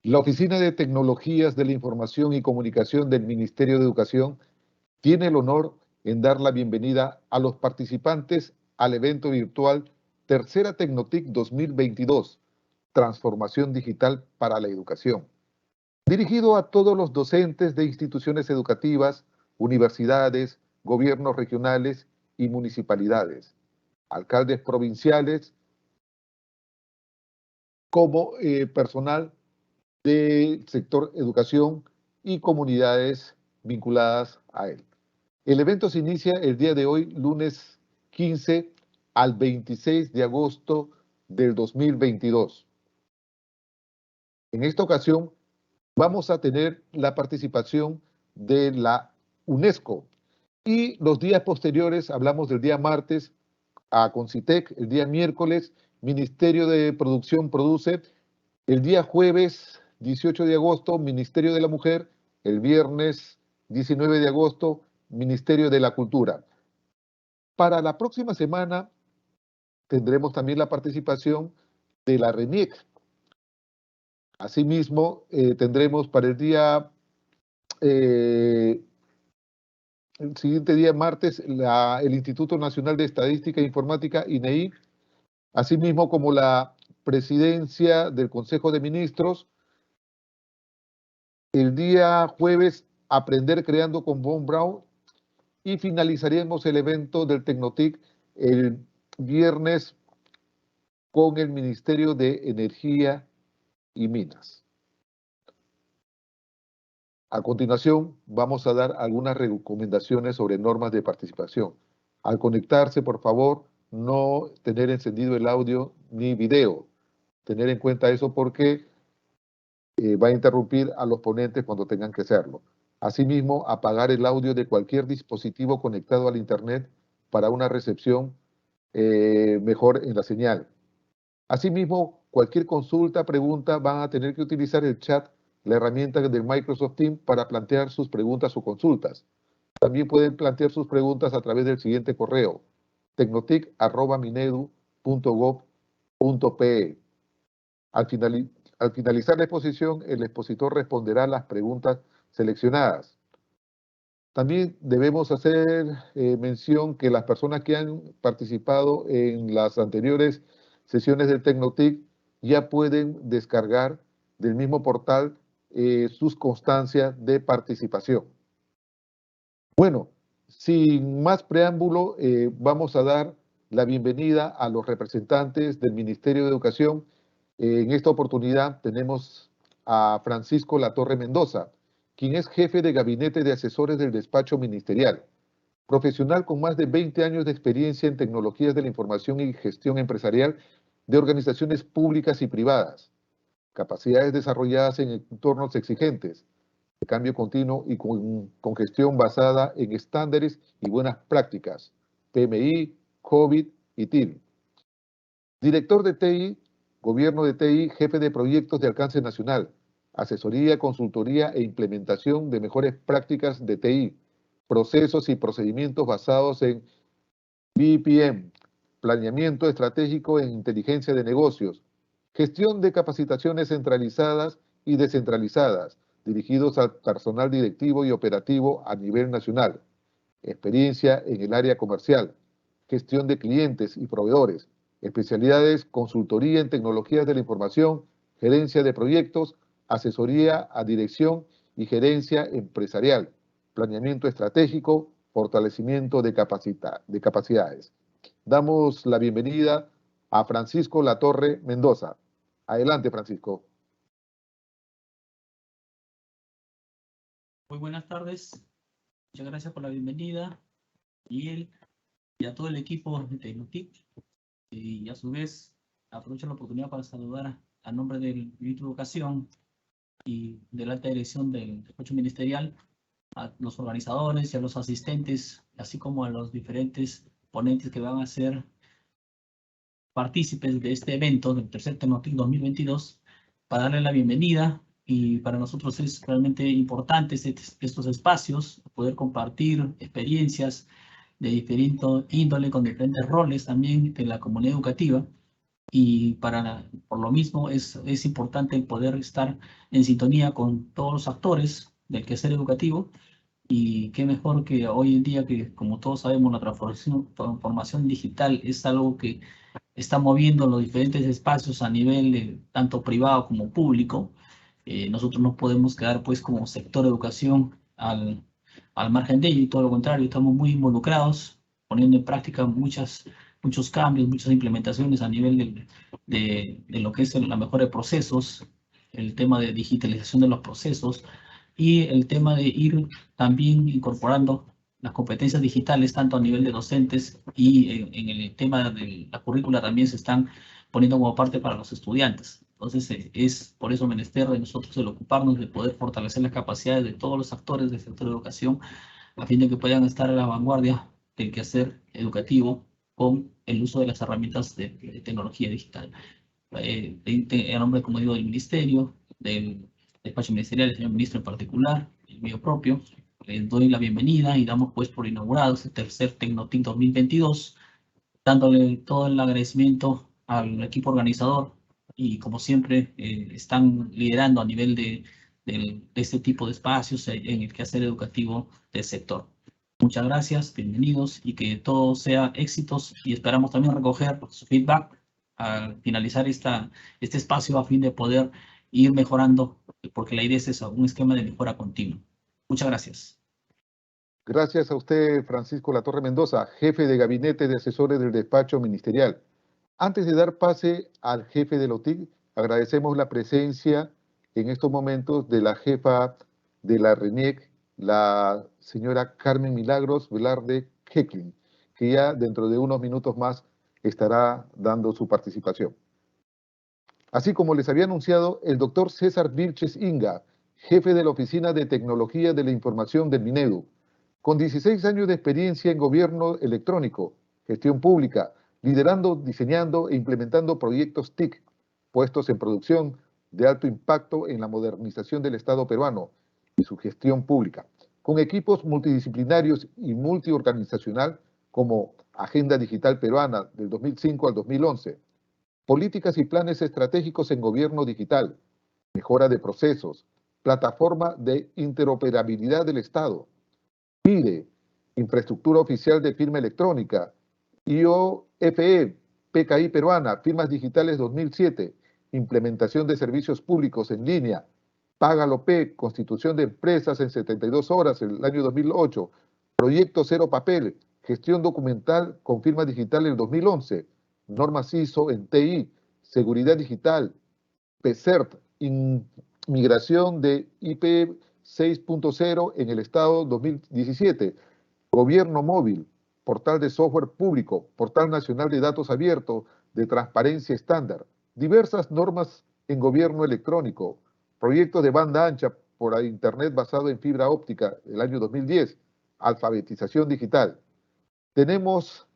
La Oficina de Tecnologías de la Información y Comunicación del Ministerio de Educación tiene el honor en dar la bienvenida a los participantes al evento virtual Tercera Tecnotic 2022, Transformación Digital para la Educación, dirigido a todos los docentes de instituciones educativas, universidades, gobiernos regionales y municipalidades, alcaldes provinciales, como personal del sector educación y comunidades vinculadas a él. El evento se inicia el día de hoy, lunes 15 al 26 de agosto del 2022. En esta ocasión vamos a tener la participación de la UNESCO y los días posteriores hablamos del día martes a Concitec, el día miércoles Ministerio de Producción produce, el día jueves 18 de agosto Ministerio de la Mujer, el viernes 19 de agosto Ministerio de la Cultura. Para la próxima semana tendremos también la participación de la RENIEC. Asimismo, tendremos para el siguiente día, martes, el Instituto Nacional de Estadística e Informática, INEI, asimismo como la presidencia del Consejo de Ministros. El día jueves, Aprender Creando con Von Braun, y finalizaremos el evento del Tecnotic el viernes con el Ministerio de Energía y Minas. A continuación, vamos a dar algunas recomendaciones sobre normas de participación. Al conectarse, por favor, no tener encendido el audio ni video. Tener en cuenta eso porque va a interrumpir a los ponentes cuando tengan que hacerlo. Asimismo, apagar el audio de cualquier dispositivo conectado al Internet para una recepción mejor en la señal. Asimismo, cualquier consulta, pregunta, van a tener que utilizar el chat, la herramienta del Microsoft Teams para plantear sus preguntas o consultas. También pueden plantear sus preguntas a través del siguiente correo, tecnotic@minedu.gov.pe. Al finalizar la exposición, el expositor responderá a las preguntas seleccionadas. También debemos hacer mención que las personas que han participado en las anteriores sesiones del Tecnotic ya pueden descargar del mismo portal sus constancias de participación. Bueno, sin más preámbulo, vamos a dar la bienvenida a los representantes del Ministerio de Educación. En esta oportunidad tenemos a Francisco Latorre Mendoza, quien es jefe de gabinete de asesores del despacho ministerial, profesional con más de 20 años de experiencia en tecnologías de la información y gestión empresarial de organizaciones públicas y privadas, capacidades desarrolladas en entornos exigentes, de cambio continuo y con gestión basada en estándares y buenas prácticas, PMI, COVID y TIL. Director de TI, Gobierno de TI, jefe de proyectos de alcance nacional, asesoría, consultoría e implementación de mejores prácticas de TI, procesos y procedimientos basados en BPM, planeamiento estratégico en inteligencia de negocios, gestión de capacitaciones centralizadas y descentralizadas, dirigidos al personal directivo y operativo a nivel nacional, experiencia en el área comercial, gestión de clientes y proveedores, especialidades, consultoría en tecnologías de la información, gerencia de proyectos, asesoría a dirección y gerencia empresarial, planeamiento estratégico, fortalecimiento de capacidades. Damos la bienvenida a Francisco Latorre Mendoza. Adelante, Francisco. Muy buenas tardes. Muchas gracias por la bienvenida, Miguel, y a todo el equipo de Tecnotic. Y a su vez, aprovecho la oportunidad para saludar a nombre del Ministro de Educación y de la alta dirección del despacho ministerial a los organizadores y a los asistentes, así como a los diferentes ponentes que van a ser partícipes de este evento del tercer Tecnotic 2022, para darle la bienvenida. Y para nosotros es realmente importante estos espacios, poder compartir experiencias de diferente índole, con diferentes roles también de la comunidad educativa. y por lo mismo es importante el poder estar en sintonía con todos los actores del quehacer educativo. Y qué mejor que hoy en día que, como todos sabemos, la transformación digital es algo que está moviendo los diferentes espacios a nivel tanto privado como público. Nosotros no podemos quedar pues como sector educación al margen de ello, y todo lo contrario, estamos muy involucrados, poniendo en práctica muchos cambios, muchas implementaciones a nivel de lo que es la mejora de procesos, el tema de digitalización de los procesos y el tema de ir también incorporando las competencias digitales, tanto a nivel de docentes y en el tema de la currícula también se están poniendo como parte para los estudiantes. Entonces, es por eso menester de nosotros el ocuparnos de poder fortalecer las capacidades de todos los actores del sector de educación a fin de que puedan estar a la vanguardia del quehacer educativo con el uso de las herramientas de tecnología digital. En nombre, como digo, del Ministerio, del despacho ministerial, el señor ministro en particular, el mío propio, les doy la bienvenida y damos pues por inaugurado este tercer Tecnotic 2022, dándole todo el agradecimiento al equipo organizador y como siempre están liderando a nivel de este tipo de espacios en el quehacer educativo del sector. Muchas gracias, bienvenidos y que todo sea éxitos y esperamos también recoger su feedback al finalizar este espacio a fin de poder ir mejorando, porque la idea es eso, un esquema de mejora continua. Muchas gracias. Gracias a usted, Francisco Latorre Mendoza, jefe de gabinete de asesores del despacho ministerial. Antes de dar pase al jefe de OTIC, agradecemos la presencia en estos momentos de la jefa de la RENIEC, la señora Carmen Milagros Velarde Hecklin, que ya dentro de unos minutos más estará dando su participación. Así como les había anunciado, el doctor César Vilches Inga, jefe de la Oficina de Tecnología de la Información del Minedu, con 16 años de experiencia en gobierno electrónico, gestión pública, liderando, diseñando e implementando proyectos TIC, puestos en producción de alto impacto en la modernización del Estado peruano y su gestión pública, con equipos multidisciplinarios y multiorganizacional como Agenda Digital Peruana del 2005 al 2011, políticas y planes estratégicos en gobierno digital, mejora de procesos, plataforma de interoperabilidad del Estado, PIDE, infraestructura oficial de firma electrónica, IOFE, PKI peruana, firmas digitales 2007, implementación de servicios públicos en línea, Págalo P, constitución de empresas en 72 horas el año 2008, proyecto cero papel, gestión documental con firma digital en 2011, normas ISO en TI, seguridad digital, PCERT, migración de IP 6.0 en el Estado 2017, gobierno móvil, portal de software público, portal nacional de datos abiertos, de transparencia estándar, diversas normas en gobierno electrónico, proyectos de banda ancha por Internet basado en fibra óptica del año 2010, alfabetización digital. Tenemos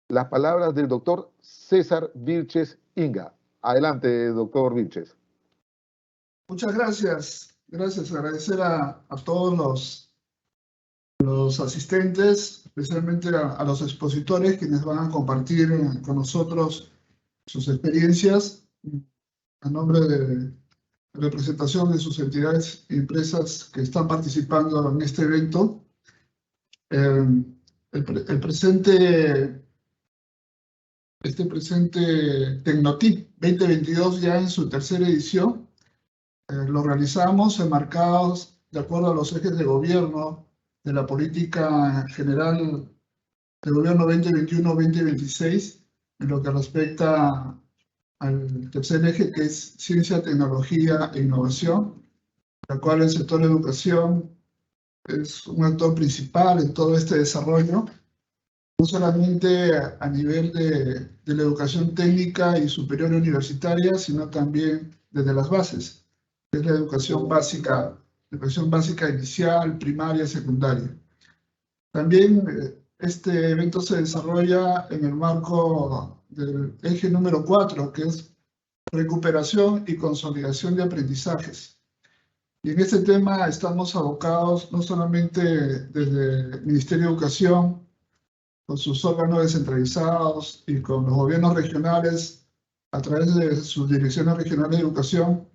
las palabras del doctor César Vilches Inga. Adelante, doctor Vilches. Muchas gracias. Gracias. Agradecer a todos los asistentes, especialmente a los expositores quienes van a compartir con nosotros sus experiencias a nombre de representación de sus entidades y empresas que están participando en este evento. Este presente Tecnotic 2022 ya en su tercera edición lo realizamos enmarcados de acuerdo a los ejes de gobierno de la política general de gobierno 2021-2026 en lo que respecta al tercer eje, que es ciencia, tecnología e innovación, la cual el sector de educación es un actor principal en todo este desarrollo, no solamente a nivel de la educación técnica y superior universitaria, sino también desde las bases, que es la educación básica inicial, primaria, secundaria. También este evento se desarrolla en el marco del eje número 4, que es recuperación y consolidación de aprendizajes. Y en este tema estamos abocados no solamente desde el Ministerio de Educación, con sus órganos descentralizados y con los gobiernos regionales a través de sus direcciones regionales de educación,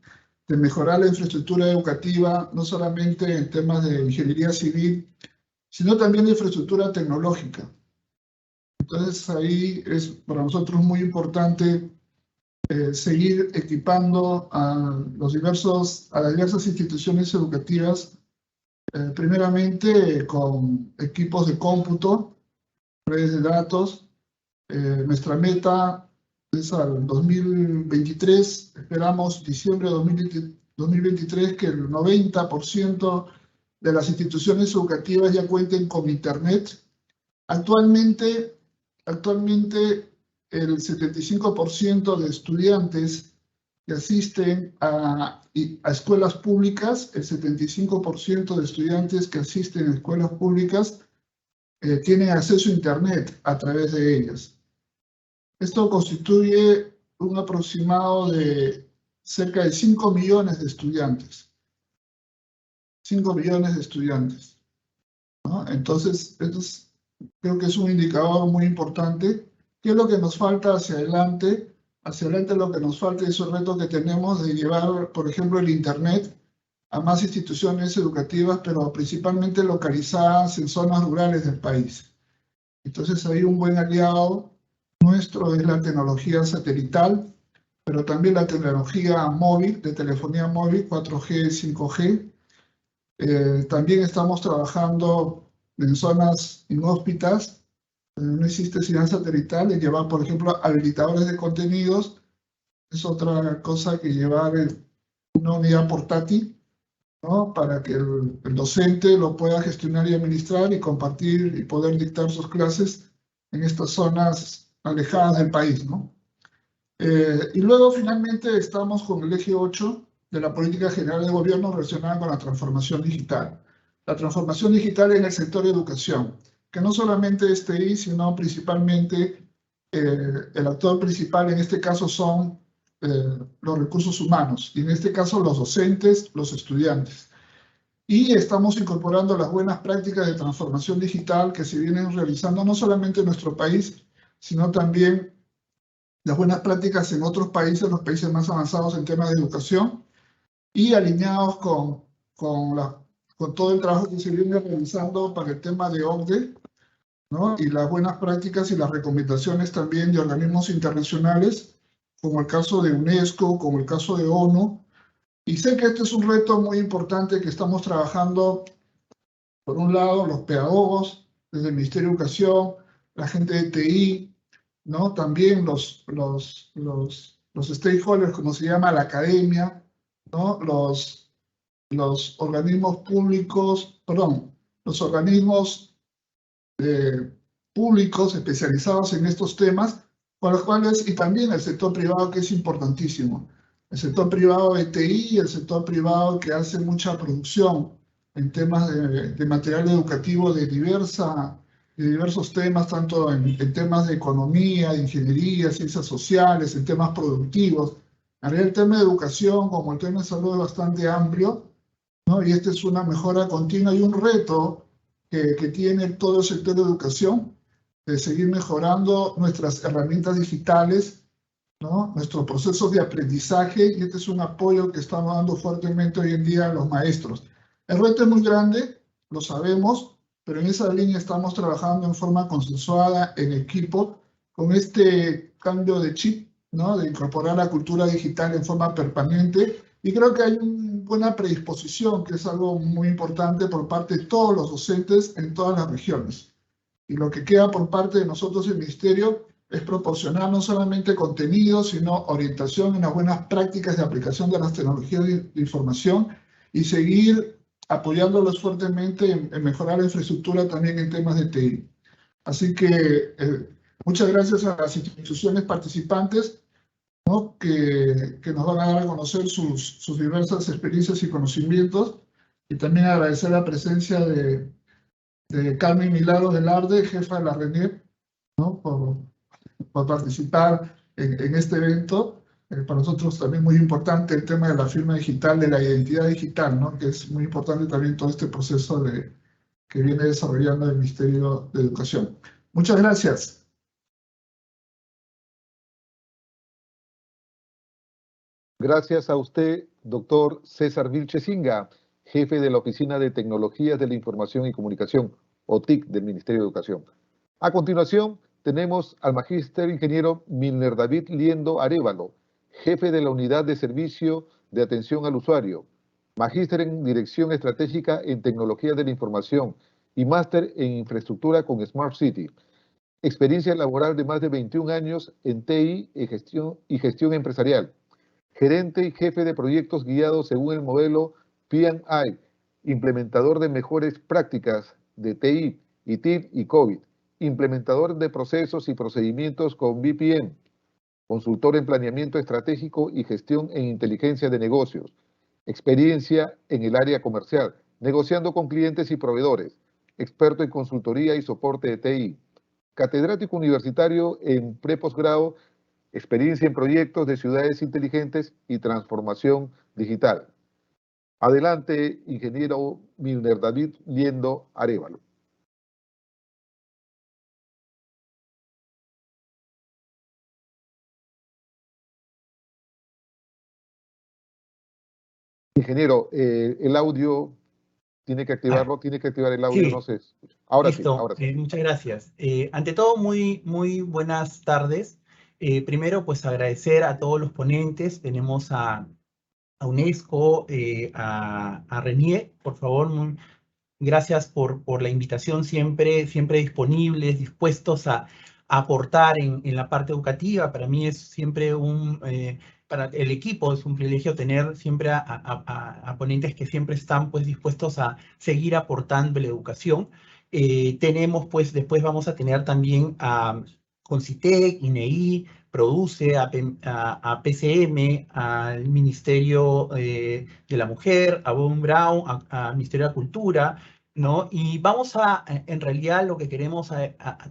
de mejorar la infraestructura educativa, no solamente en temas de ingeniería civil, sino también de infraestructura tecnológica. Entonces ahí es para nosotros muy importante seguir equipando a las diversas instituciones educativas, primeramente con equipos de cómputo, redes de datos. Nuestra meta es al 2023, esperamos diciembre de 2023 que el 90% de las instituciones educativas ya cuenten con Internet. Actualmente el 75% de estudiantes que asisten a escuelas públicas, el 75% de estudiantes que asisten a escuelas públicas tienen acceso a Internet a través de ellas. Esto constituye un aproximado de cerca de 5 millones de estudiantes. 5 millones de estudiantes, ¿no? Entonces, creo que es un indicador muy importante. ¿Qué es lo que nos falta hacia adelante? Hacia adelante lo que nos falta es el reto que tenemos de llevar, por ejemplo, el Internet a más instituciones educativas, pero principalmente localizadas en zonas rurales del país. Entonces, ahí un buen aliado nuestro es la tecnología satelital, pero también la tecnología móvil, de telefonía móvil, 4G, 5G. También estamos trabajando en zonas inhóspitas, no existe señal satelital, y llevar, por ejemplo, habilitadores de contenidos es otra cosa que llevar una unidad portátil, ¿no? Para que el docente lo pueda gestionar y administrar y compartir y poder dictar sus clases en estas zonas alejadas del país, ¿no? Y luego, finalmente, estamos con el eje 8 de la Política General de Gobierno relacionada con la transformación digital. La transformación digital en el sector de educación, que no solamente es TI, sino principalmente el actor principal en este caso son los recursos humanos, y en este caso los docentes, los estudiantes. Y estamos incorporando las buenas prácticas de transformación digital que se vienen realizando no solamente en nuestro país, sino también las buenas prácticas en otros países, los países más avanzados en temas de educación, y alineados con todo el trabajo que se viene realizando para el tema de OCDE, ¿no? Y las buenas prácticas y las recomendaciones también de organismos internacionales, como el caso de UNESCO, como el caso de ONU. Y sé que este es un reto muy importante que estamos trabajando, por un lado, los pedagogos, desde el Ministerio de Educación, la gente de TI, ¿no? También los stakeholders, como se llama, la academia, ¿no? Los organismos públicos, perdón, los organismos públicos especializados en estos temas, con los cuales, y también el sector privado, que es importantísimo. El sector privado de TI y el sector privado que hace mucha producción en temas de material educativo de diversos temas, tanto en temas de economía, de ingeniería, ciencias sociales, en temas productivos. En realidad, el tema de educación, como el tema de salud, es bastante amplio, ¿no? Y esta es una mejora continua y un reto que tiene todo el sector de educación, de seguir mejorando nuestras herramientas digitales, ¿no? Nuestros procesos de aprendizaje, y este es un apoyo que estamos dando fuertemente hoy en día a los maestros. El reto es muy grande, lo sabemos, pero en esa línea estamos trabajando en forma consensuada, en equipo, con este cambio de chip, ¿no? De incorporar la cultura digital en forma permanente, y creo que hay una buena predisposición, que es algo muy importante por parte de todos los docentes en todas las regiones. Y lo que queda por parte de nosotros, el Ministerio, es proporcionar no solamente contenido, sino orientación en las buenas prácticas de aplicación de las tecnologías de información, y seguir apoyándolos fuertemente en mejorar la infraestructura también en temas de TI. Así que muchas gracias a las instituciones participantes, ¿no? que nos van a dar a conocer sus diversas experiencias y conocimientos, y también agradecer la presencia de Carmen Milagros Velarde, jefa de la RENIEP, ¿no? por participar en este evento. Para nosotros también muy importante el tema de la firma digital, de la identidad digital, ¿no? Que es muy importante también todo este proceso que viene desarrollando el Ministerio de Educación. Muchas gracias. Gracias a usted, doctor César Vilchesinga, jefe de la Oficina de Tecnologías de la Información y Comunicación, OTIC, del Ministerio de Educación. A continuación, tenemos al magíster ingeniero Milner David Liendo Arévalo, jefe de la Unidad de Servicio de Atención al Usuario, magíster en Dirección Estratégica en Tecnologías de la Información y máster en Infraestructura con Smart City. Experiencia laboral de más de 21 años en TI y gestión empresarial. Gerente y jefe de proyectos guiados según el modelo P&I, implementador de mejores prácticas de TI, ITIL y COVID, implementador de procesos y procedimientos con BPM, consultor en planeamiento estratégico y gestión en inteligencia de negocios, experiencia en el área comercial, negociando con clientes y proveedores, experto en consultoría y soporte de TI, catedrático universitario en pre-posgrado, experiencia en proyectos de ciudades inteligentes y transformación digital. Adelante, ingeniero Milner David Liendo Arévalo. Ingeniero, el audio, tiene que activarlo, tiene que activar el audio, Sí, no se escucha. Ahora sí, listo. ahora sí. Muchas gracias. Ante todo, muy buenas tardes. Primero, pues agradecer a todos los ponentes. Tenemos a UNESCO, a Renier, por favor, gracias por la invitación, siempre disponibles, dispuestos a aportar en la parte educativa. Para mí es siempre para el equipo es un privilegio tener siempre a ponentes que siempre están pues dispuestos a seguir aportando la educación. Tenemos pues, después vamos a tener también a Concitec, INEI, Produce, a PCM, al Ministerio de la Mujer, a Von Braun, al Ministerio de la Cultura, ¿no? Y vamos en realidad lo que queremos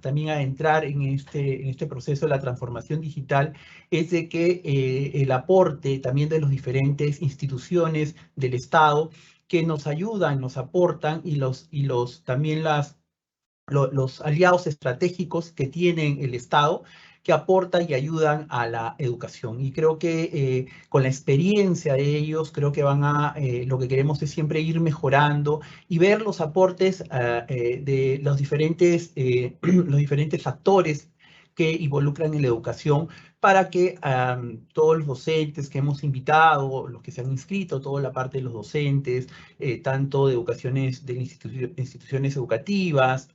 también adentrar en este proceso de la transformación digital es de que el aporte también de las diferentes instituciones del Estado que nos ayudan, nos aportan y también los aliados estratégicos que tienen el Estado que aportan y ayudan a la educación. Y creo que con la experiencia de ellos, creo que lo que queremos es siempre ir mejorando y ver los aportes de los diferentes actores que involucran en la educación para que todos los docentes que hemos invitado, los que se han inscrito, toda la parte de los docentes, tanto de instituciones educativas,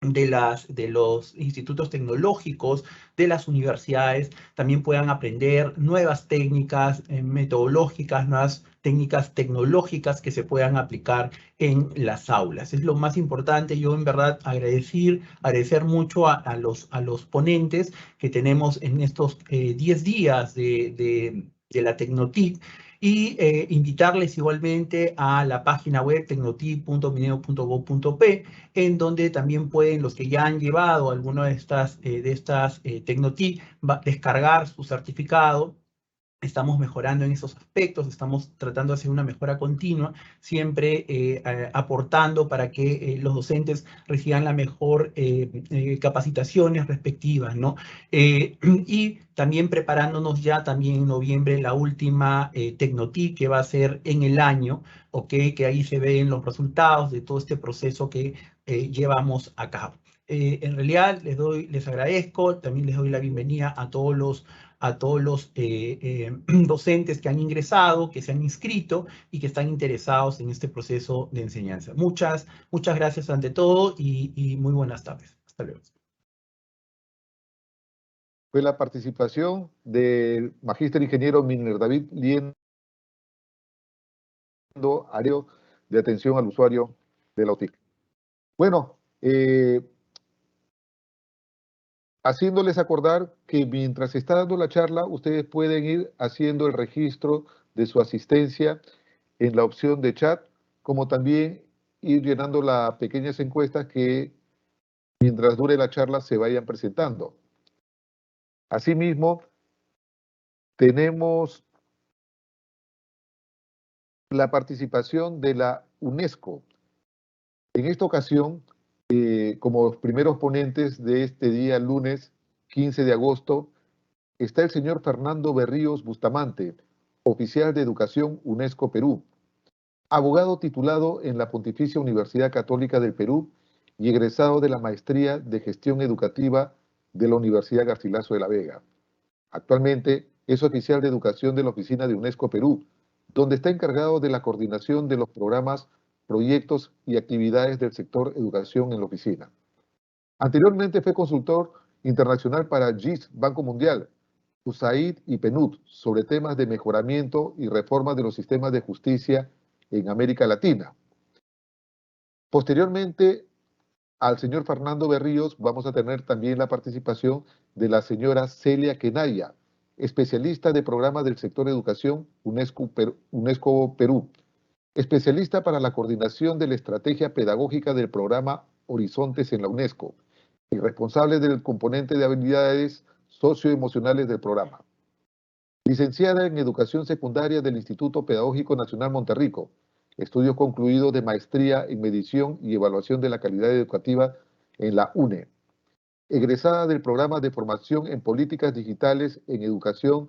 de los institutos tecnológicos, de las universidades, también puedan aprender nuevas técnicas metodológicas, nuevas técnicas tecnológicas que se puedan aplicar en las aulas. Es lo más importante. Yo en verdad agradecer mucho a los ponentes que tenemos en estos 10 días de la Tecnotic, y invitarles igualmente a la página web tecnotic.mineo.gov.p, en donde también pueden los que ya han llevado alguna de estas Tecnotic descargar su certificado. Estamos mejorando en esos aspectos, estamos tratando de hacer una mejora continua, siempre aportando para que los docentes reciban la mejor capacitaciones respectivas, ¿no? Y también preparándonos ya también en noviembre la última Tecnotic que va a ser en el año, ¿ok? Que ahí se ven los resultados de todo este proceso que llevamos a cabo. En realidad les agradezco, también les doy la bienvenida a todos los docentes que han ingresado, que se han inscrito y que están interesados en este proceso de enseñanza. Muchas gracias ante todo y muy buenas tardes. Hasta luego. Fue la participación del magíster ingeniero Milner David Liendo Arévalo, de atención al usuario de la OTIC. Bueno, haciéndoles acordar que mientras se está dando la charla, ustedes pueden ir haciendo el registro de su asistencia en la opción de chat, como también ir llenando las pequeñas encuestas que mientras dure la charla se vayan presentando. Asimismo, tenemos la participación de la UNESCO. En esta ocasión Como los primeros ponentes de este día, lunes 15 de agosto, está el señor Fernando Berríos Bustamante, oficial de Educación UNESCO Perú, abogado titulado en la Pontificia Universidad Católica del Perú y egresado de la Maestría de Gestión Educativa de la Universidad Garcilaso de la Vega. Actualmente es oficial de Educación de la Oficina de UNESCO Perú, donde está encargado de la coordinación de los programas, proyectos y actividades del sector educación en la oficina. Anteriormente fue consultor internacional para GIS, Banco Mundial, USAID y PNUD sobre temas de mejoramiento y reforma de los sistemas de justicia en América Latina. Posteriormente al señor Fernando Berríos vamos a tener también la participación de la señora Celia Kenaya, especialista de programas del sector educación UNESCO Perú, especialista para la coordinación de la estrategia pedagógica del programa Horizontes en la UNESCO y responsable del componente de habilidades socioemocionales del programa. Licenciada en Educación Secundaria del Instituto Pedagógico Nacional Monterrico, estudios concluidos de maestría en Medición y Evaluación de la Calidad Educativa en la UNE. Egresada del Programa de Formación en Políticas Digitales en Educación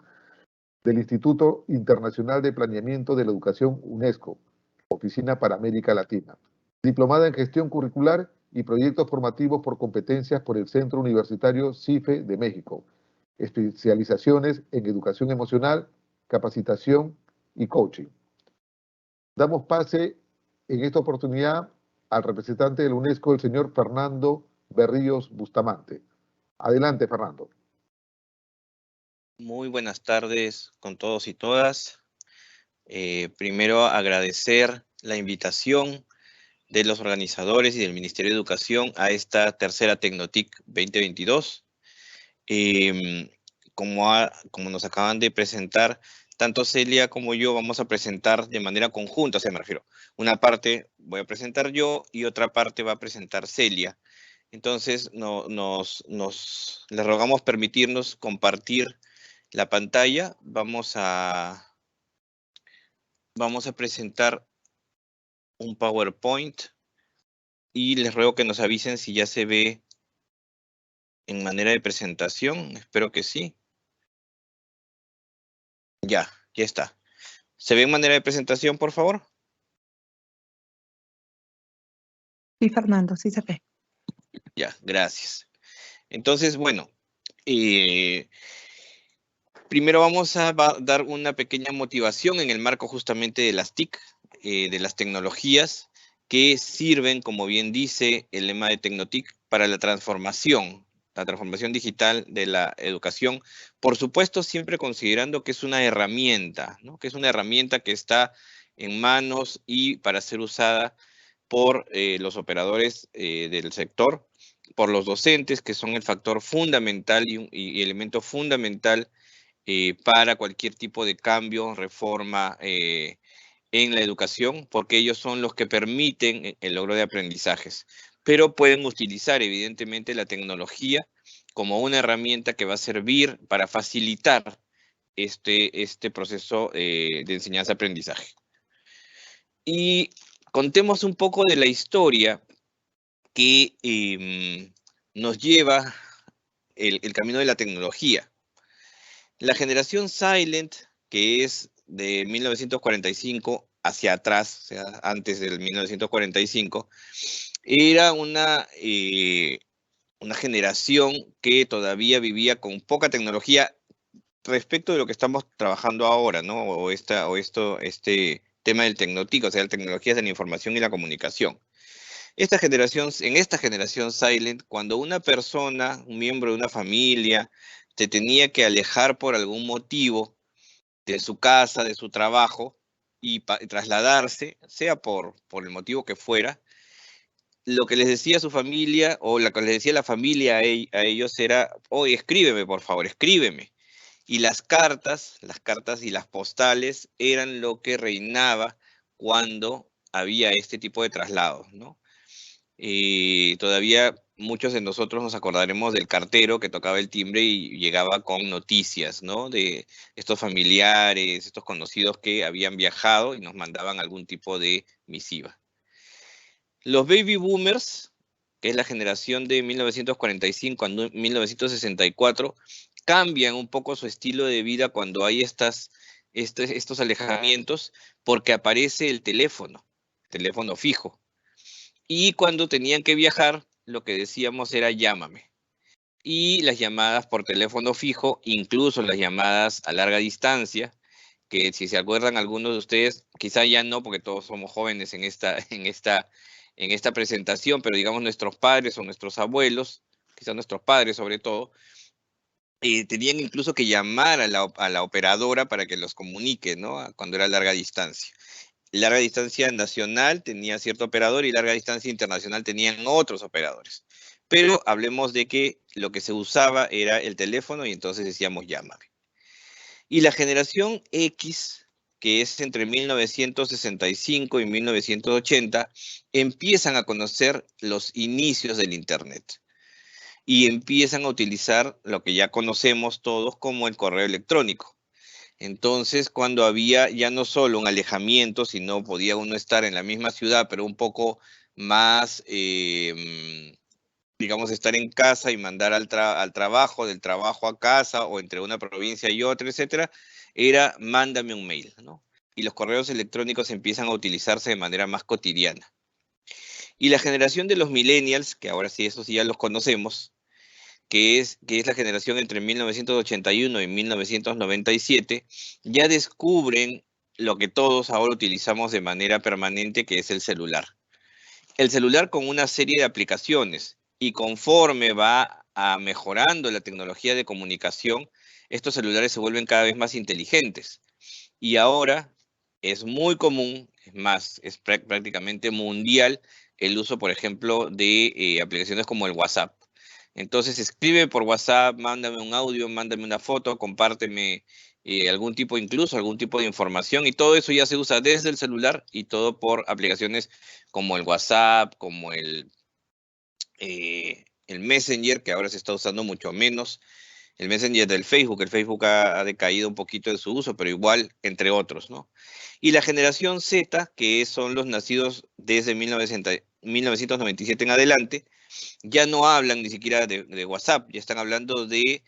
del Instituto Internacional de Planeamiento de la Educación UNESCO, Oficina para América Latina. Diplomada en Gestión Curricular y Proyectos Formativos por Competencias por el Centro Universitario CIFE de México. Especializaciones en Educación Emocional, Capacitación y Coaching. Damos pase en esta oportunidad al representante de la UNESCO, el señor Fernando Berríos Bustamante. Adelante, Fernando. Muy buenas tardes con todos y todas. Primero agradecer la invitación de los organizadores y del Ministerio de Educación a esta tercera Tecnotic 2022. Como nos acaban de presentar, tanto Celia como yo vamos a presentar de manera conjunta, o sea, me refiero, una parte voy a presentar yo y otra parte va a presentar Celia. Entonces, les rogamos permitirnos compartir la pantalla. Vamos a presentar un PowerPoint y les ruego que nos avisen si ya se ve en manera de presentación. Espero que sí. Ya está. ¿Se ve en manera de presentación, por favor? Sí, Fernando, sí se ve. Ya, gracias. Entonces, bueno, primero vamos a dar una pequeña motivación en el marco justamente de las TIC, de las tecnologías que sirven, como bien dice el lema de Tecnotic, para la transformación digital de la educación. Por supuesto, siempre considerando que es una herramienta, ¿no? Que es una herramienta que está en manos y para ser usada por los operadores del sector, por los docentes, que son el factor fundamental y elemento fundamental para cualquier tipo de cambio, reforma en la educación, porque ellos son los que permiten el logro de aprendizajes. Pero pueden utilizar, evidentemente, la tecnología como una herramienta que va a servir para facilitar este proceso de enseñanza-aprendizaje. Y contemos un poco de la historia que nos lleva el camino de la tecnología. La generación Silent, que es de 1945 hacia atrás, o sea, antes del 1945, era una generación que todavía vivía con poca tecnología respecto de lo que estamos trabajando ahora, ¿no? Este tema del Tecnotic, o sea, tecnologías de la información y la comunicación. En esta generación Silent, cuando una persona, un miembro de una familia, se tenía que alejar por algún motivo de su casa, de su trabajo, y trasladarse, sea por el motivo que fuera, lo que les decía su familia, o lo que les decía la familia a ellos era: oye, escríbeme, por favor, escríbeme. Y las cartas y las postales eran lo que reinaba cuando había este tipo de traslados, ¿no? Todavía muchos de nosotros nos acordaremos del cartero que tocaba el timbre y llegaba con noticias, ¿no? De estos familiares, estos conocidos que habían viajado y nos mandaban algún tipo de misiva. Los baby boomers que es la generación de 1945 a 1964, cambian un poco su estilo de vida cuando hay estos alejamientos, porque aparece el teléfono fijo. Y cuando tenían que viajar, lo que decíamos era llámame. Y las llamadas por teléfono fijo, incluso las llamadas a larga distancia, que si se acuerdan algunos de ustedes, quizá ya no, porque todos somos jóvenes en esta presentación, pero digamos nuestros padres o nuestros abuelos, quizá nuestros padres sobre todo, tenían incluso que llamar a la operadora para que los comunique, ¿no? Cuando era larga distancia. Larga distancia nacional tenía cierto operador y larga distancia internacional tenían otros operadores. Pero hablemos de que lo que se usaba era el teléfono y entonces decíamos llámame. Y la generación X, que es entre 1965 y 1980, empiezan a conocer los inicios del Internet y empiezan a utilizar lo que ya conocemos todos como el correo electrónico. Entonces, cuando había ya no solo un alejamiento, sino podía uno estar en la misma ciudad, pero un poco más, digamos, estar en casa y mandar al trabajo, del trabajo a casa, o entre una provincia y otra, etcétera, era mándame un mail, ¿no? Y los correos electrónicos empiezan a utilizarse de manera más cotidiana. Y la generación de los millennials, que ahora sí, esos ya los conocemos, que es la generación entre 1981 y 1997, ya descubren lo que todos ahora utilizamos de manera permanente, que es el celular. El celular con una serie de aplicaciones, y conforme va mejorando la tecnología de comunicación, estos celulares se vuelven cada vez más inteligentes. Y ahora es muy común, es más, es prácticamente mundial el uso, por ejemplo, de aplicaciones como el WhatsApp. Entonces escribe por WhatsApp, mándame un audio, mándame una foto, compárteme incluso algún tipo de información, y todo eso ya se usa desde el celular y todo por aplicaciones como el WhatsApp, como el Messenger, que ahora se está usando mucho menos, el Messenger del Facebook. El Facebook ha decaído un poquito en su uso, pero igual, entre otros, ¿no? Y la generación Z, que son los nacidos desde 1997 en adelante, ya no hablan ni siquiera de WhatsApp, ya están hablando de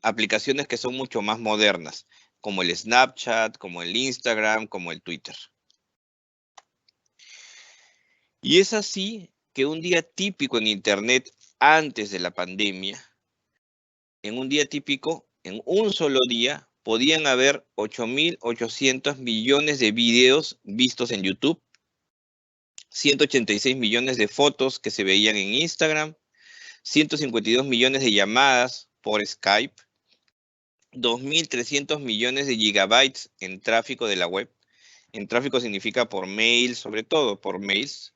aplicaciones que son mucho más modernas, como el Snapchat, como el Instagram, como el Twitter. Y es así que un día típico en Internet antes de la pandemia, en un día típico, en un solo día, podían haber 8.800 millones de videos vistos en YouTube, 186 millones de fotos que se veían en Instagram, 152 millones de llamadas por Skype, 2.300 millones de gigabytes en tráfico de la web. En tráfico significa por mail, sobre todo por mails,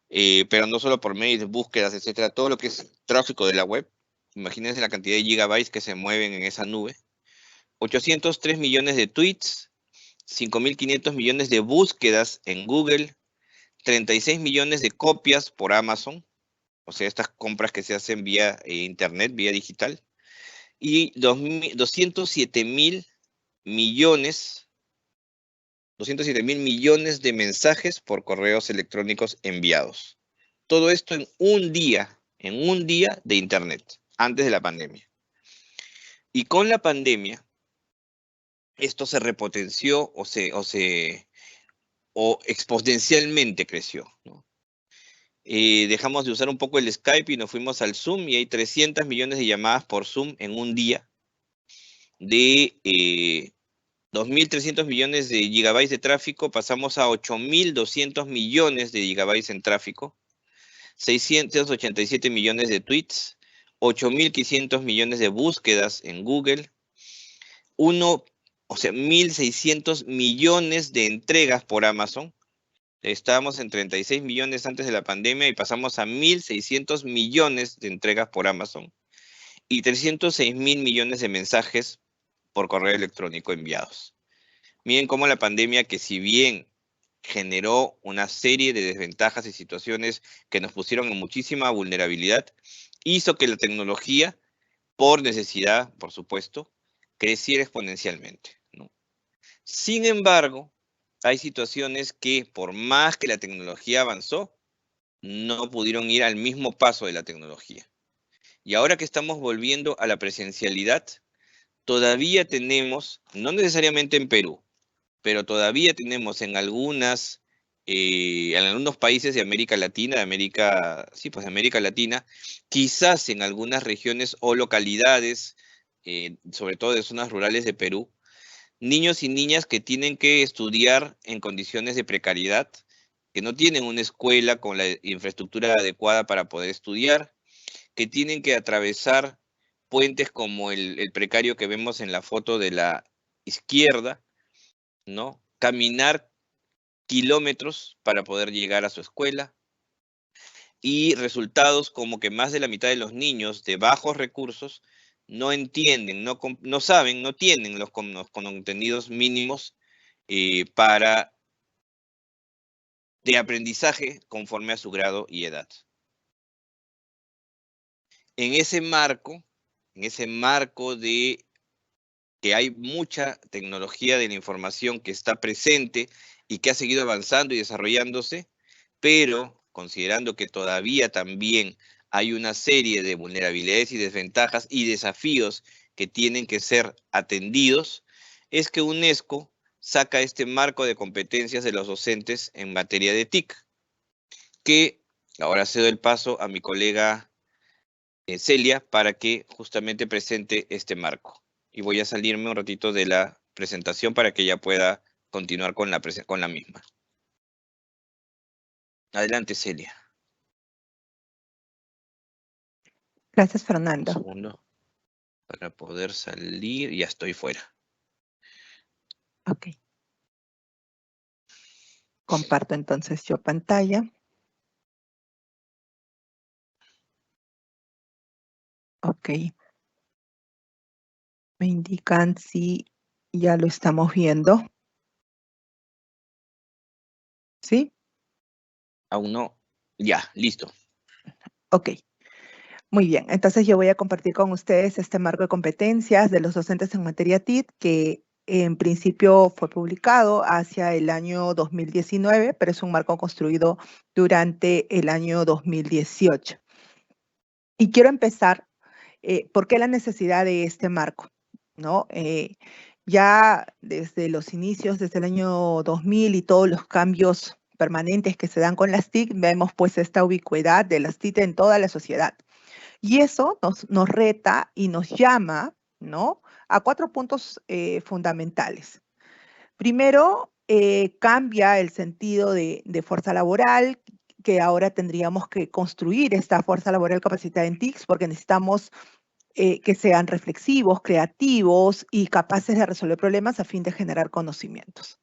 pero no solo por mails, búsquedas, etcétera, todo lo que es tráfico de la web. Imagínense la cantidad de gigabytes que se mueven en esa nube. 803 millones de tweets, 5.500 millones de búsquedas en Google, 36 millones de copias por Amazon, o sea, estas compras que se hacen vía internet, vía digital, y 207.000 millones de mensajes por correos electrónicos enviados. Todo esto en un día de internet, antes de la pandemia. Y con la pandemia, esto se repotenció o exponencialmente creció, ¿no? Dejamos de usar un poco el Skype y nos fuimos al Zoom, y hay 300 millones de llamadas por Zoom en un día. De 2.300 millones de gigabytes de tráfico pasamos a 8.200 millones de gigabytes en tráfico, 687 millones de tweets, 8.500 millones de búsquedas en Google, 1.600 millones de entregas por Amazon. Estábamos en 36 millones antes de la pandemia y pasamos a 1.600 millones de entregas por Amazon, y 306.000 millones de mensajes por correo electrónico enviados. Miren cómo la pandemia, que si bien generó una serie de desventajas y situaciones que nos pusieron en muchísima vulnerabilidad, hizo que la tecnología, por necesidad, por supuesto, creciera exponencialmente, ¿no? Sin embargo, hay situaciones que, por más que la tecnología avanzó, no pudieron ir al mismo paso de la tecnología. Y ahora que estamos volviendo a la presencialidad, todavía tenemos, no necesariamente en Perú, pero todavía tenemos en algunos países de América Latina, de América Latina, quizás en algunas regiones o localidades, sobre todo de zonas rurales de Perú, niños y niñas que tienen que estudiar en condiciones de precariedad, que no tienen una escuela con la infraestructura adecuada para poder estudiar, que tienen que atravesar puentes como el precario que vemos en la foto de la izquierda, ¿no? Caminar kilómetros para poder llegar a su escuela, y resultados como que más de la mitad de los niños de bajos recursos no entienden, no saben, no tienen los contenidos mínimos de aprendizaje conforme a su grado y edad. En ese marco de que hay mucha tecnología de la información que está presente y que ha seguido avanzando y desarrollándose, pero considerando que todavía también hay una serie de vulnerabilidades y desventajas y desafíos que tienen que ser atendidos, es que UNESCO saca este marco de competencias de los docentes en materia de TIC, que ahora cedo el paso a mi colega Celia para que justamente presente este marco. Y voy a salirme un ratito de la presentación para que ella pueda continuar con la misma. Adelante, Celia. Gracias, Un Fernando. segundo para poder salir. Ya estoy fuera. Ok. Comparto entonces yo pantalla. Ok. Me indican si ya lo estamos viendo. ¿Sí? Aún no. Ya, listo. Ok. Muy bien. Entonces yo voy a compartir con ustedes este marco de competencias de los docentes en materia TIC que en principio fue publicado hacia el año 2019, pero es un marco construido durante el año 2018. Y quiero empezar, ¿por qué la necesidad de este marco? ¿No? Ya desde los inicios, desde el año 2000 y todos los cambios permanentes que se dan con las TIC, vemos pues esta ubicuidad de las TIC en toda la sociedad. Y eso nos reta y nos llama, ¿no?, a 4 puntos fundamentales. Primero, cambia el sentido de fuerza laboral, que ahora tendríamos que construir esta fuerza laboral capacitada en TICs, porque necesitamos que sean reflexivos, creativos y capaces de resolver problemas a fin de generar conocimientos.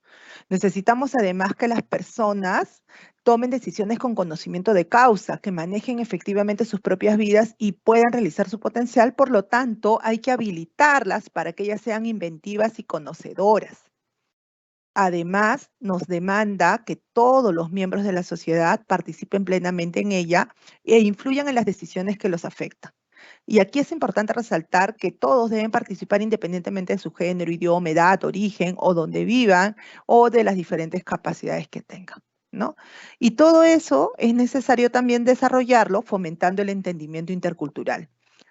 Necesitamos además que las personas tomen decisiones con conocimiento de causa, que manejen efectivamente sus propias vidas y puedan realizar su potencial. Por lo tanto, hay que habilitarlas para que ellas sean inventivas y conocedoras. Además, nos demanda que todos los miembros de la sociedad participen plenamente en ella e influyan en las decisiones que los afectan. Y aquí es importante resaltar que todos deben participar independientemente de su género, idioma, edad, origen o donde vivan o de las diferentes capacidades que tengan, ¿no? Y todo eso es necesario también desarrollarlo fomentando el entendimiento intercultural,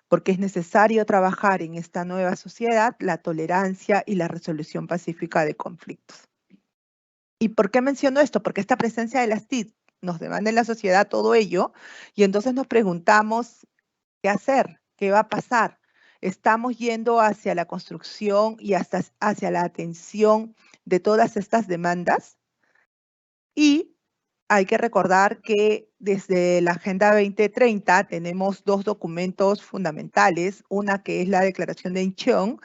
porque es necesario trabajar en esta nueva sociedad la tolerancia y la resolución pacífica de conflictos. ¿Y por qué menciono esto? Porque esta presencia de las TIC nos demanda en la sociedad todo ello y entonces nos preguntamos qué hacer, qué va a pasar. Estamos yendo hacia la construcción y hasta hacia la atención de todas estas demandas. Y hay que recordar que desde la Agenda 2030 tenemos 2 documentos fundamentales, una que es la Declaración de Incheon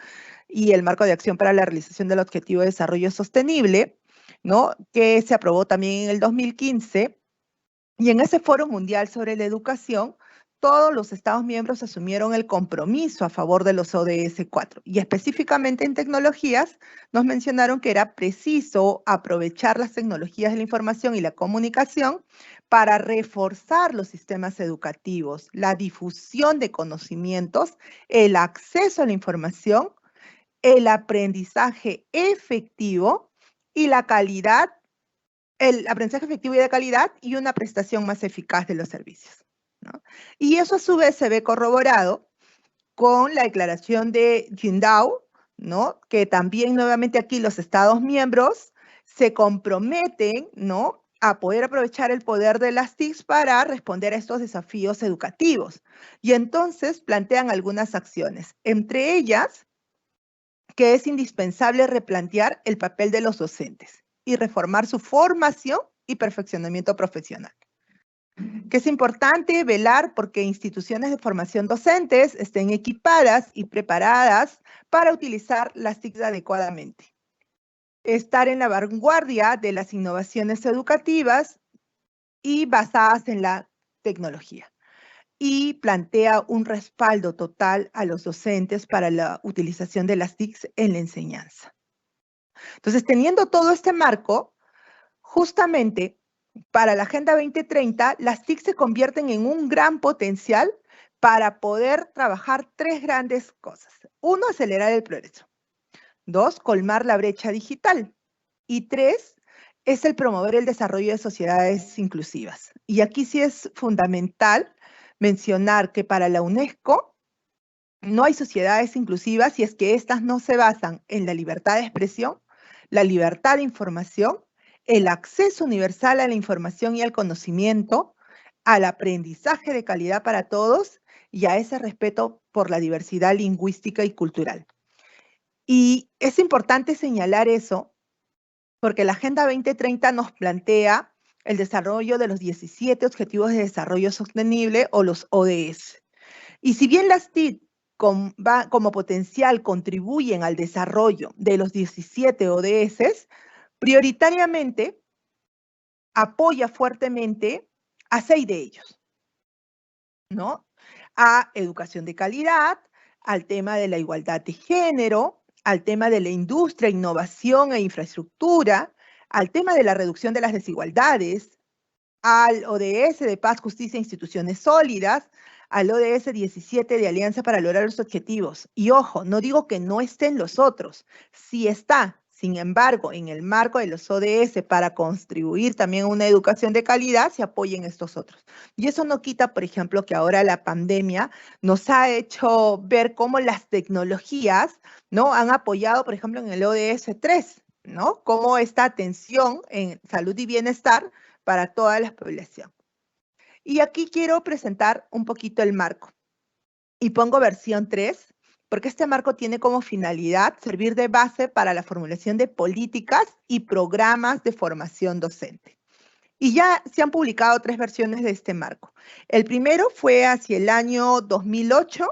y el Marco de Acción para la Realización del Objetivo de Desarrollo Sostenible, ¿no?, que se aprobó también en el 2015. Y en ese Foro Mundial sobre la Educación, todos los Estados miembros asumieron el compromiso a favor de los ODS 4. Y específicamente en tecnologías, nos mencionaron que era preciso aprovechar las tecnologías de la información y la comunicación para reforzar los sistemas educativos, la difusión de conocimientos, el acceso a la información, el aprendizaje efectivo y la calidad el aprendizaje efectivo y de calidad y una prestación más eficaz de los servicios, ¿no? Y eso a su vez se ve corroborado con la declaración de Qingdao, ¿no? Que también nuevamente aquí los Estados miembros se comprometen, ¿no?, a poder aprovechar el poder de las TICs para responder a estos desafíos educativos. Y entonces plantean algunas acciones, entre ellas que es indispensable replantear el papel de los docentes y reformar su formación y perfeccionamiento profesional. Que es importante velar porque instituciones de formación docentes estén equipadas y preparadas para utilizar las TIC adecuadamente. Estar en la vanguardia de las innovaciones educativas y basadas en la tecnología. Y plantea un respaldo total a los docentes para la utilización de las TIC en la enseñanza. Entonces, teniendo todo este marco, justamente para la Agenda 2030, las TIC se convierten en un gran potencial para poder trabajar tres grandes cosas. Uno, acelerar el progreso. Dos, colmar la brecha digital. Y tres, es el promover el desarrollo de sociedades inclusivas. Y aquí sí es fundamental mencionar que para la UNESCO no hay sociedades inclusivas si es que éstas no se basan en la libertad de expresión, la libertad de información, el acceso universal a la información y al conocimiento, al aprendizaje de calidad para todos y a ese respeto por la diversidad lingüística y cultural. Y es importante señalar eso porque la Agenda 2030 nos plantea el desarrollo de los 17 Objetivos de Desarrollo Sostenible o los ODS. Y si bien las TIC como potencial contribuyen al desarrollo de los 17 ODS, prioritariamente apoya fuertemente a 6 de ellos, ¿no? A educación de calidad, al tema de la igualdad de género, al tema de la industria, innovación e infraestructura, al tema de la reducción de las desigualdades, al ODS de paz, justicia e instituciones sólidas, al ODS 17 de alianza para lograr los objetivos. Y ojo, no digo que no estén los otros, sí está. Sin embargo, en el marco de los ODS para contribuir también a una educación de calidad, se apoyen estos otros. Y eso no quita, por ejemplo, que ahora la pandemia nos ha hecho ver cómo las tecnologías, ¿no?, han apoyado, por ejemplo, en el ODS 3, ¿no?, cómo esta atención en salud y bienestar para toda la población. Y aquí quiero presentar un poquito el marco. Y pongo versión 3, porque este marco tiene como finalidad servir de base para la formulación de políticas y programas de formación docente. Y ya se han publicado 3 versiones de este marco. El primero fue hacia el año 2008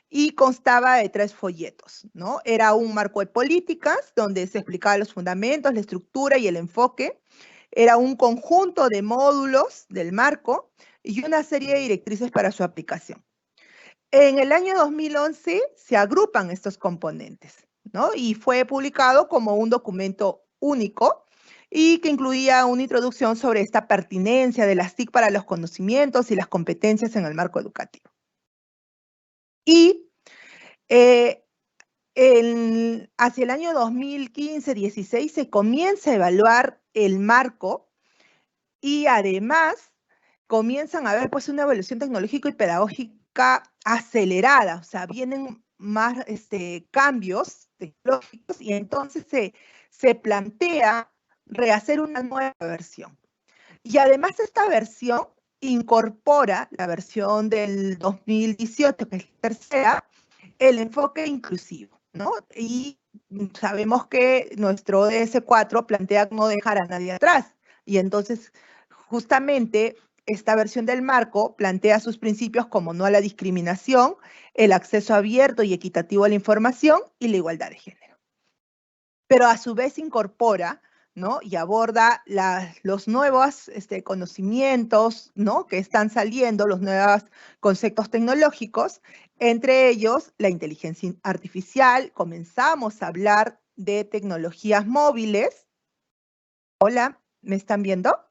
y constaba de 3 folletos, ¿no? Era un marco de políticas donde se explicaban los fundamentos, la estructura y el enfoque. Era un conjunto de módulos del marco y una serie de directrices para su aplicación. En el año 2011 se agrupan estos componentes, ¿no? Y fue publicado como un documento único y que incluía una introducción sobre esta pertinencia de las TIC para los conocimientos y las competencias en el marco educativo. Y hacia el año 2015-16 se comienza a evaluar el marco y además comienzan a haber pues una evolución tecnológica y pedagógica acelerada, o sea, vienen más cambios tecnológicos y entonces se plantea rehacer una nueva versión. Y además esta versión incorpora la versión del 2018, que es la tercera, el enfoque inclusivo, ¿no? Y sabemos que nuestro ODS 4 plantea no dejar a nadie atrás. Y entonces, justamente, esta versión del marco plantea sus principios como no a la discriminación, el acceso abierto y equitativo a la información y la igualdad de género. Pero a su vez incorpora, ¿no?, y aborda los nuevos conocimientos, ¿no?, que están saliendo, los nuevos conceptos tecnológicos, entre ellos la inteligencia artificial. Comenzamos a hablar de tecnologías móviles. Hola, ¿me están viendo?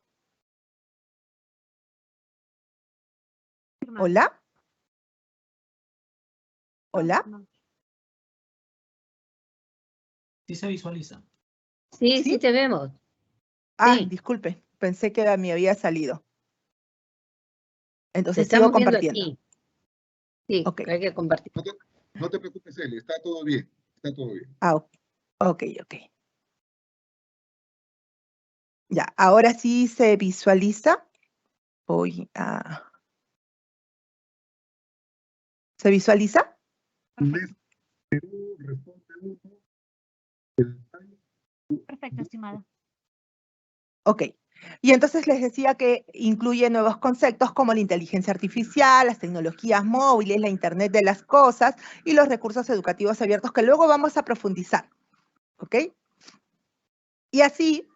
Hola. Hola. Sí se visualiza. Sí, sí te vemos. Ay, Sí. disculpe, pensé que me había salido. Te Entonces sigo estamos viendo compartiendo. aquí. Sí, Ok. hay que compartir. No te preocupes, Eli, está todo bien, está todo bien. Ah, ok. Ya, ahora sí se visualiza. ¿Se visualiza? Perfecto, estimada. Ok. Y entonces les decía que incluye nuevos conceptos como la inteligencia artificial, las tecnologías móviles, la Internet de las cosas y los recursos educativos abiertos que luego vamos a profundizar. ¿Ok? Y así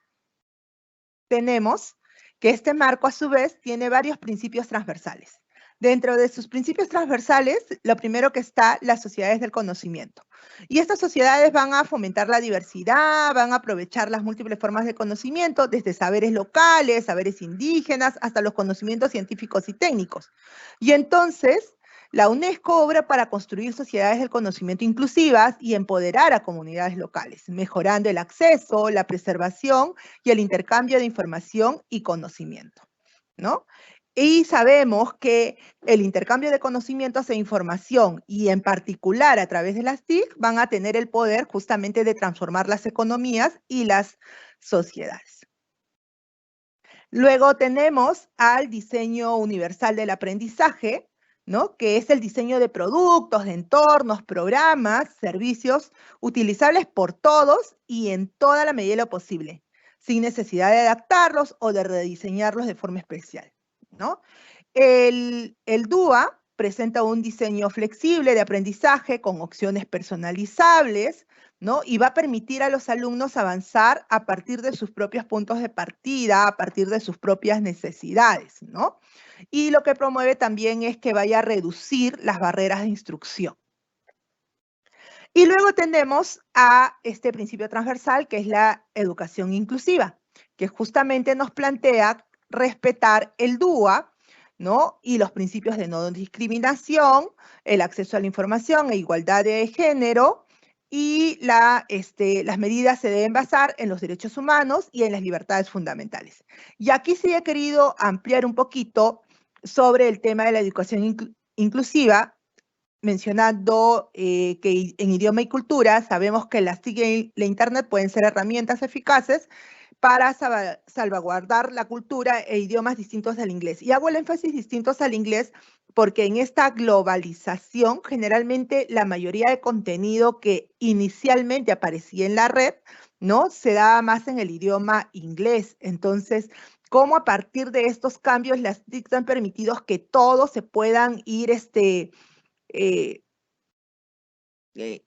tenemos que este marco a su vez tiene varios principios transversales. Dentro de sus principios transversales, lo primero que está, las sociedades del conocimiento. Y estas sociedades van a fomentar la diversidad, van a aprovechar las múltiples formas de conocimiento, desde saberes locales, saberes indígenas, hasta los conocimientos científicos y técnicos. Y entonces, la UNESCO obra para construir sociedades del conocimiento inclusivas y empoderar a comunidades locales, mejorando el acceso, la preservación y el intercambio de información y conocimiento, ¿no? Y sabemos que el intercambio de conocimientos e información, y en particular a través de las TIC, van a tener el poder justamente de transformar las economías y las sociedades. Luego tenemos al diseño universal del aprendizaje, ¿no? Que es el diseño de productos, de entornos, programas, servicios utilizables por todos y en toda la medida de lo posible, sin necesidad de adaptarlos o de rediseñarlos de forma especial, ¿no? El DUA presenta un diseño flexible de aprendizaje con opciones personalizables, ¿no? Y va a permitir a los alumnos avanzar a partir de sus propios puntos de partida, a partir de sus propias necesidades, ¿no? Y lo que promueve también es que vaya a reducir las barreras de instrucción. Y luego tenemos a este principio transversal, que es la educación inclusiva, que justamente nos plantea respetar el DUA, ¿no? Y los principios de no discriminación, el acceso a la información e igualdad de género, y las medidas se deben basar en los derechos humanos y en las libertades fundamentales. Y aquí sí he querido ampliar un poquito sobre el tema de la educación inclusiva, mencionando que en idioma y cultura sabemos que las TIC y la Internet pueden ser herramientas eficaces para salvaguardar la cultura e idiomas distintos al inglés. Y hago el énfasis distintos al inglés porque en esta globalización, generalmente la mayoría de contenido que inicialmente aparecía en la red, ¿no? Se daba más en el idioma inglés. Entonces, cómo a partir de estos cambios las TIC han permitido que todos se puedan ir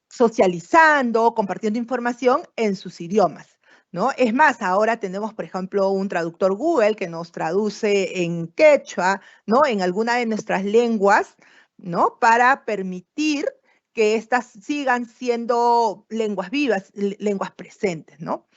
socializando, compartiendo información en sus idiomas, ¿no? Es más, ahora tenemos, por ejemplo, un traductor Google que nos traduce en quechua, ¿no? En alguna de nuestras lenguas, ¿no? Para permitir que éstas sigan siendo lenguas vivas, lenguas presentes, ¿no?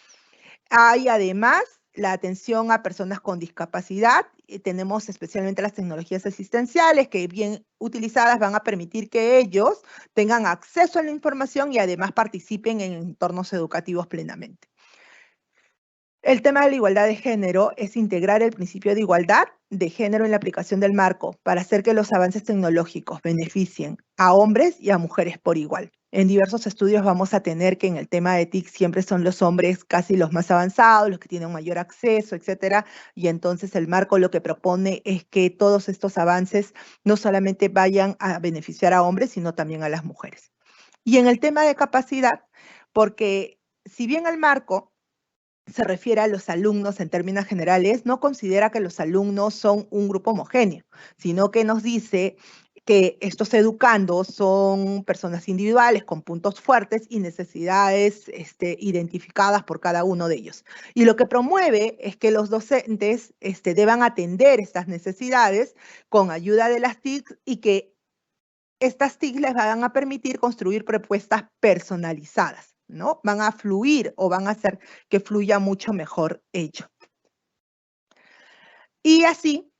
Hay además la atención a personas con discapacidad. Tenemos especialmente las tecnologías asistenciales que bien utilizadas van a permitir que ellos tengan acceso a la información y además participen en entornos educativos plenamente. El tema de la igualdad de género es integrar el principio de igualdad de género en la aplicación del marco para hacer que los avances tecnológicos beneficien a hombres y a mujeres por igual. En diversos estudios vamos a tener que en el tema de TIC siempre son los hombres casi los más avanzados, los que tienen mayor acceso, etcétera, y entonces el marco lo que propone es que todos estos avances no solamente vayan a beneficiar a hombres, sino también a las mujeres. Y en el tema de capacidad, porque si bien el marco se refiere a los alumnos en términos generales, no considera que los alumnos son un grupo homogéneo, sino que nos dice que estos educandos son personas individuales con puntos fuertes y necesidades identificadas por cada uno de ellos. Y lo que promueve es que los docentes deban atender estas necesidades con ayuda de las TIC y que estas TIC les van a permitir construir propuestas personalizadas, ¿no? Van a fluir o van a hacer que fluya mucho mejor ello. Y así,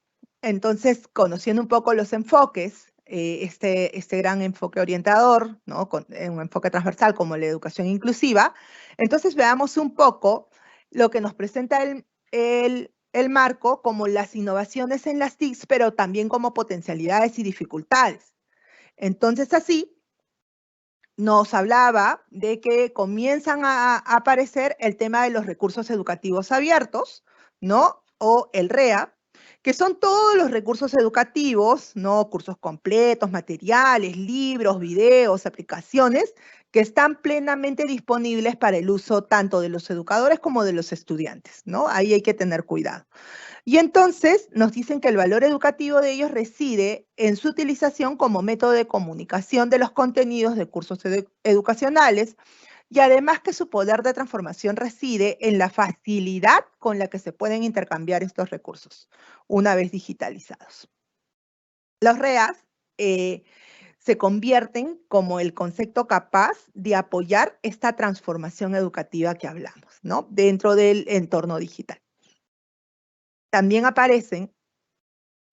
entonces, conociendo un poco los enfoques, este gran enfoque orientador, ¿no? Con un enfoque transversal como la educación inclusiva, entonces veamos un poco lo que nos presenta el marco como las innovaciones en las TICs, pero también como potencialidades y dificultades. Entonces, así, nos hablaba de que comienzan a aparecer el tema de los recursos educativos abiertos, ¿no? O el REA, que son todos los recursos educativos, ¿no? Cursos completos, materiales, libros, videos, aplicaciones, que están plenamente disponibles para el uso tanto de los educadores como de los estudiantes, ¿no? Ahí hay que tener cuidado. Y entonces nos dicen que el valor educativo de ellos reside en su utilización como método de comunicación de los contenidos de cursos educacionales, y además que su poder de transformación reside en la facilidad con la que se pueden intercambiar estos recursos una vez digitalizados. Los REAs se convierten como el concepto capaz de apoyar esta transformación educativa que hablamos, ¿no? Dentro del entorno digital. También aparecen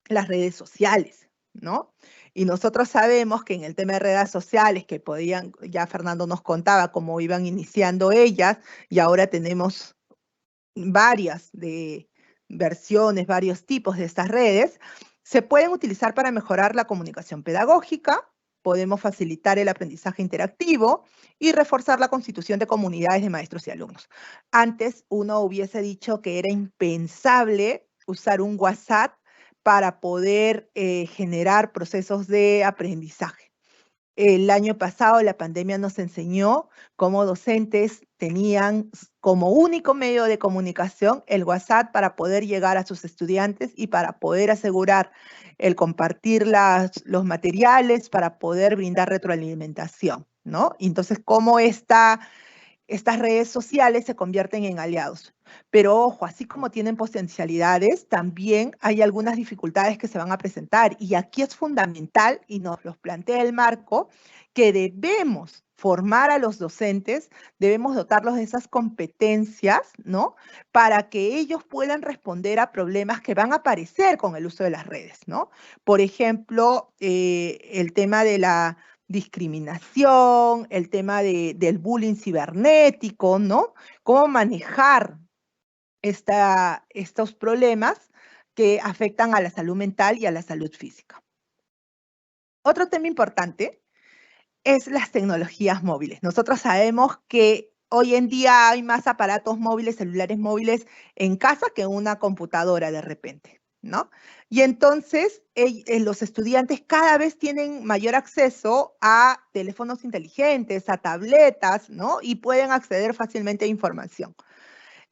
las redes sociales, ¿no? Y nosotros sabemos que en el tema de redes sociales, que podían, ya Fernando nos contaba cómo iban iniciando ellas, y ahora tenemos varias versiones, varios tipos de estas redes, se pueden utilizar para mejorar la comunicación pedagógica, podemos facilitar el aprendizaje interactivo y reforzar la constitución de comunidades de maestros y alumnos. Antes uno hubiese dicho que era impensable usar un WhatsApp para poder generar procesos de aprendizaje. El año pasado la pandemia nos enseñó cómo docentes tenían como único medio de comunicación el WhatsApp para poder llegar a sus estudiantes y para poder asegurar el compartir los materiales, para poder brindar retroalimentación, ¿no? Entonces, cómo estas redes sociales se convierten en aliados. Pero ojo, así como tienen potencialidades, también hay algunas dificultades que se van a presentar. Y aquí es fundamental, y nos los plantea el marco, que debemos formar a los docentes, debemos dotarlos de esas competencias, ¿no? Para que ellos puedan responder a problemas que van a aparecer con el uso de las redes, ¿no? Por ejemplo, el tema de la discriminación, el tema del bullying cibernético, ¿no? Cómo manejar estos problemas que afectan a la salud mental y a la salud física. Otro tema importante es las tecnologías móviles. Nosotros sabemos que hoy en día hay más aparatos móviles, celulares móviles en casa que una computadora de repente, ¿no? Y entonces los estudiantes cada vez tienen mayor acceso a teléfonos inteligentes, a tabletas, ¿no? Y pueden acceder fácilmente a información.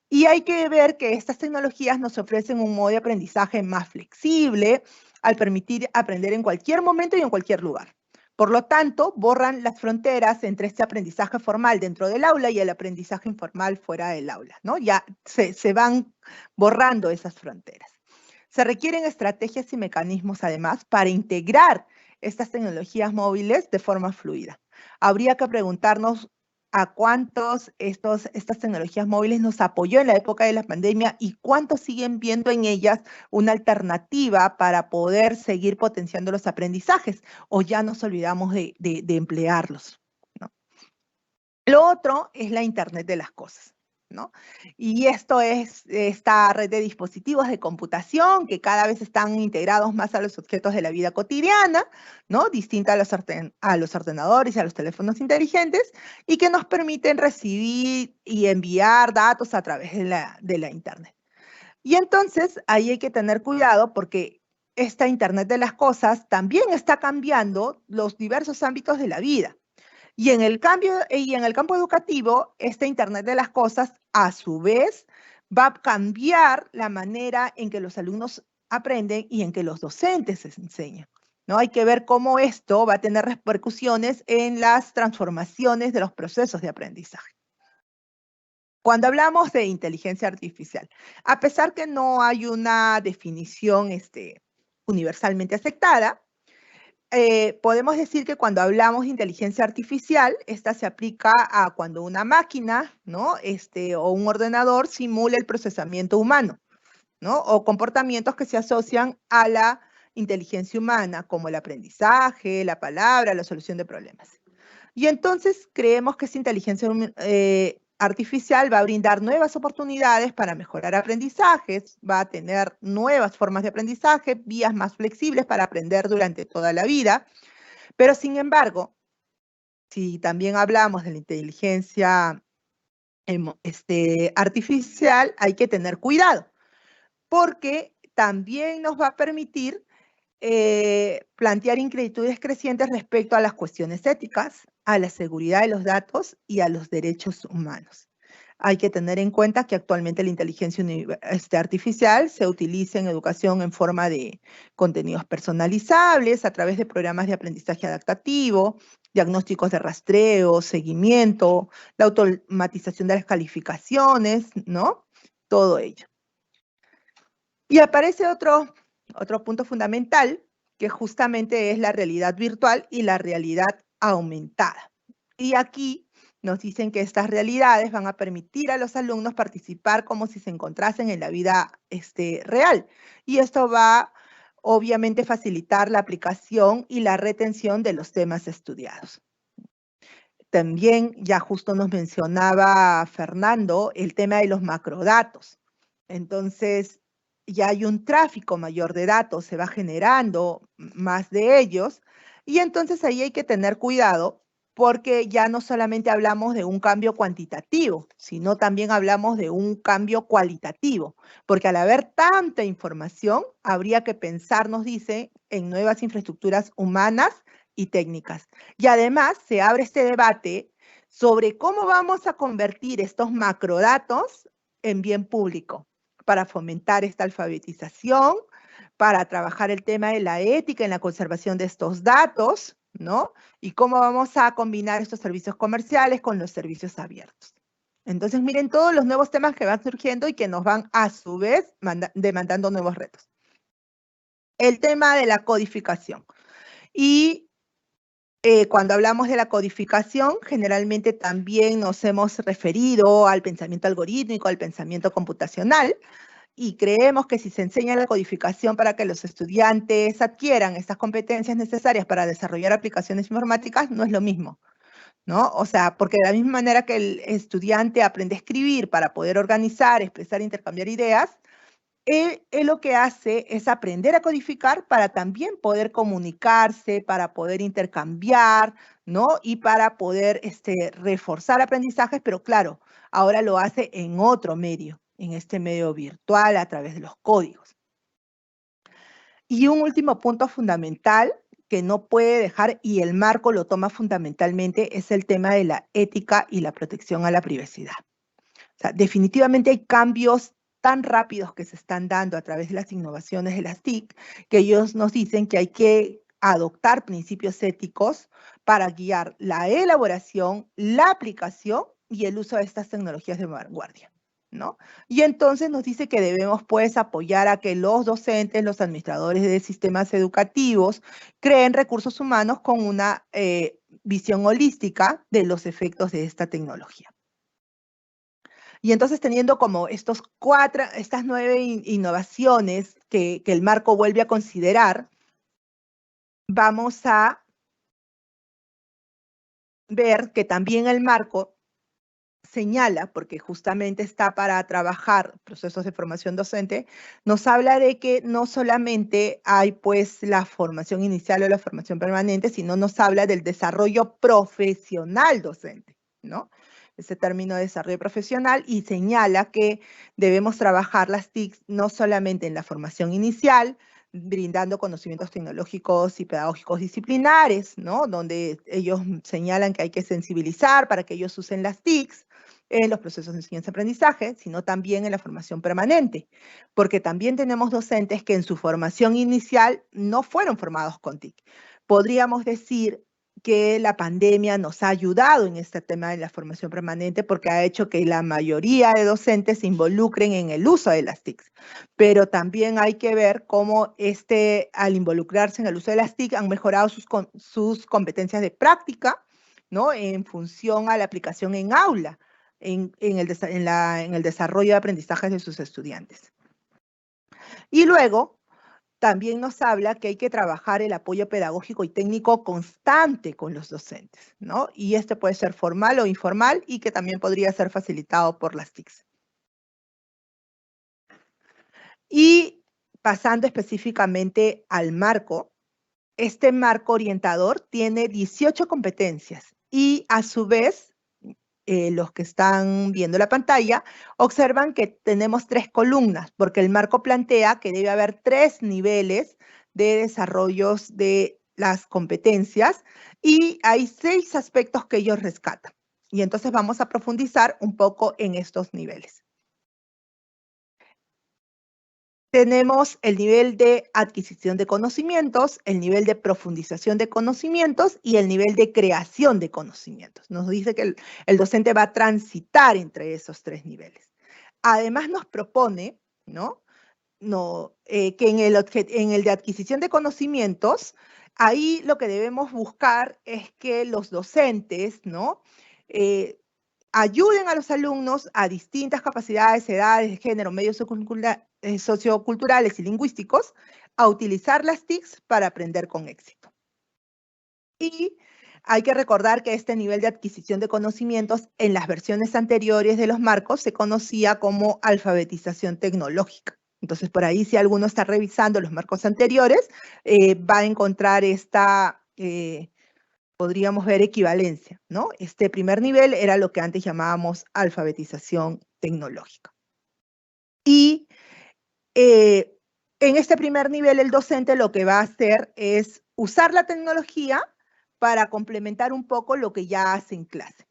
Y hay que ver que estas tecnologías nos ofrecen un modo de aprendizaje más flexible al permitir aprender en cualquier momento y en cualquier lugar. Por lo tanto, borran las fronteras entre este aprendizaje formal dentro del aula y el aprendizaje informal fuera del aula, ¿no? Ya se van borrando esas fronteras. Se requieren estrategias y mecanismos, además, para integrar estas tecnologías móviles de forma fluida. Habría que preguntarnos a cuántos estas tecnologías móviles nos apoyó en la época de la pandemia y cuántos siguen viendo en ellas una alternativa para poder seguir potenciando los aprendizajes, o ya nos olvidamos de emplearlos, ¿no? Lo otro es la Internet de las cosas, ¿no? Y esto es esta red de dispositivos de computación que cada vez están integrados más a los objetos de la vida cotidiana, ¿no? Distinta a los ordenadores y a los teléfonos inteligentes, y que nos permiten recibir y enviar datos a través de la Internet. Y entonces ahí hay que tener cuidado porque esta Internet de las cosas también está cambiando los diversos ámbitos de la vida. Y en el campo educativo, este Internet de las cosas, a su vez, va a cambiar la manera en que los alumnos aprenden y en que los docentes se enseñan, ¿no? Hay que ver cómo esto va a tener repercusiones en las transformaciones de los procesos de aprendizaje. Cuando hablamos de inteligencia artificial, a pesar que no hay una definición universalmente aceptada, podemos decir que cuando hablamos de inteligencia artificial, esta se aplica a cuando una máquina, ¿no? O un ordenador simula el procesamiento humano, ¿no? O comportamientos que se asocian a la inteligencia humana, como el aprendizaje, la palabra, la solución de problemas. Y entonces creemos que esta inteligencia artificial va a brindar nuevas oportunidades para mejorar aprendizajes, va a tener nuevas formas de aprendizaje, vías más flexibles para aprender durante toda la vida, pero sin embargo, si también hablamos de la inteligencia artificial, hay que tener cuidado, porque también nos va a permitir plantear inquietudes crecientes respecto a las cuestiones éticas, a la seguridad de los datos y a los derechos humanos. Hay que tener en cuenta que actualmente la inteligencia artificial se utiliza en educación en forma de contenidos personalizables a través de programas de aprendizaje adaptativo, diagnósticos de rastreo, seguimiento, la automatización de las calificaciones, ¿no? Todo ello. Y aparece otro punto fundamental, que justamente es la realidad virtual y la realidad aumentada. Y aquí nos dicen que estas realidades van a permitir a los alumnos participar como si se encontrasen en la vida real. Y esto va, obviamente, a facilitar la aplicación y la retención de los temas estudiados. También ya justo nos mencionaba Fernando el tema de los macrodatos. Entonces, ya hay un tráfico mayor de datos, se va generando más de ellos, y entonces ahí hay que tener cuidado porque ya no solamente hablamos de un cambio cuantitativo, sino también hablamos de un cambio cualitativo, porque al haber tanta información, habría que pensar, nos dice, en nuevas infraestructuras humanas y técnicas. Y además se abre este debate sobre cómo vamos a convertir estos macrodatos en bien público, para fomentar esta alfabetización, para trabajar el tema de la ética en la conservación de estos datos, ¿no? Y cómo vamos a combinar estos servicios comerciales con los servicios abiertos. Entonces, miren todos los nuevos temas que van surgiendo y que nos van, a su vez, demandando nuevos retos. El tema de la codificación. Y cuando hablamos de la codificación, generalmente también nos hemos referido al pensamiento algorítmico, al pensamiento computacional, y creemos que si se enseña la codificación para que los estudiantes adquieran estas competencias necesarias para desarrollar aplicaciones informáticas, no es lo mismo, ¿no? O sea, porque de la misma manera que el estudiante aprende a escribir para poder organizar, expresar, intercambiar ideas, él lo que hace es aprender a codificar para también poder comunicarse, para poder intercambiar, ¿no? Y para poder reforzar aprendizajes, pero claro, ahora lo hace en otro medio, en este medio virtual a través de los códigos. Y un último punto fundamental que no puede dejar, y el marco lo toma fundamentalmente, es el tema de la ética y la protección a la privacidad. O sea, definitivamente hay cambios tan rápidos que se están dando a través de las innovaciones de las TIC, que ellos nos dicen que hay que adoptar principios éticos para guiar la elaboración, la aplicación y el uso de estas tecnologías de vanguardia, ¿no? Y entonces nos dice que debemos, pues, apoyar a que los docentes, los administradores de sistemas educativos, creen recursos humanos con una visión holística de los efectos de esta tecnología. Y entonces, teniendo como estas 9 innovaciones que el marco vuelve a considerar, vamos a ver que también el marco señala, porque justamente está para trabajar procesos de formación docente, nos habla de que no solamente hay pues la formación inicial o la formación permanente, sino nos habla del desarrollo profesional docente, ¿no? Ese término de desarrollo profesional, y señala que debemos trabajar las TIC no solamente en la formación inicial, brindando conocimientos tecnológicos y pedagógicos disciplinares, ¿no? Donde ellos señalan que hay que sensibilizar para que ellos usen las TICs en los procesos de enseñanza-aprendizaje, sino también en la formación permanente, porque también tenemos docentes que en su formación inicial no fueron formados con TIC. Podríamos decir que la pandemia nos ha ayudado en este tema de la formación permanente porque ha hecho que la mayoría de docentes se involucren en el uso de las TICs. Pero también hay que ver cómo al involucrarse en el uso de las TIC han mejorado sus competencias de práctica, ¿no? En función a la aplicación en aula, en el desarrollo de aprendizajes de sus estudiantes. Y luego, también nos habla que hay que trabajar el apoyo pedagógico y técnico constante con los docentes, ¿no? Y este puede ser formal o informal y que también podría ser facilitado por las TICs. Y pasando específicamente al marco, este marco orientador tiene 18 competencias y a su vez, los que están viendo la pantalla, observan que tenemos 3 columnas, porque el marco plantea que debe haber 3 niveles de desarrollos de las competencias y hay 6 aspectos que ellos rescatan. Y entonces vamos a profundizar un poco en estos niveles. Tenemos el nivel de adquisición de conocimientos, el nivel de profundización de conocimientos y el nivel de creación de conocimientos. Nos dice que el docente va a transitar entre esos 3 niveles. Además nos propone, que en el de adquisición de conocimientos, ahí lo que debemos buscar es que los docentes, ayuden a los alumnos a distintas capacidades, edades, género, medios socioculturales y lingüísticos a utilizar las TICs para aprender con éxito. Y hay que recordar que este nivel de adquisición de conocimientos en las versiones anteriores de los marcos se conocía como alfabetización tecnológica. Entonces, por ahí, si alguno está revisando los marcos anteriores, va a encontrar esta... podríamos ver equivalencia, ¿no? Este primer nivel era lo que antes llamábamos alfabetización tecnológica. Y en este primer nivel el docente lo que va a hacer es usar la tecnología para complementar un poco lo que ya hace en clase.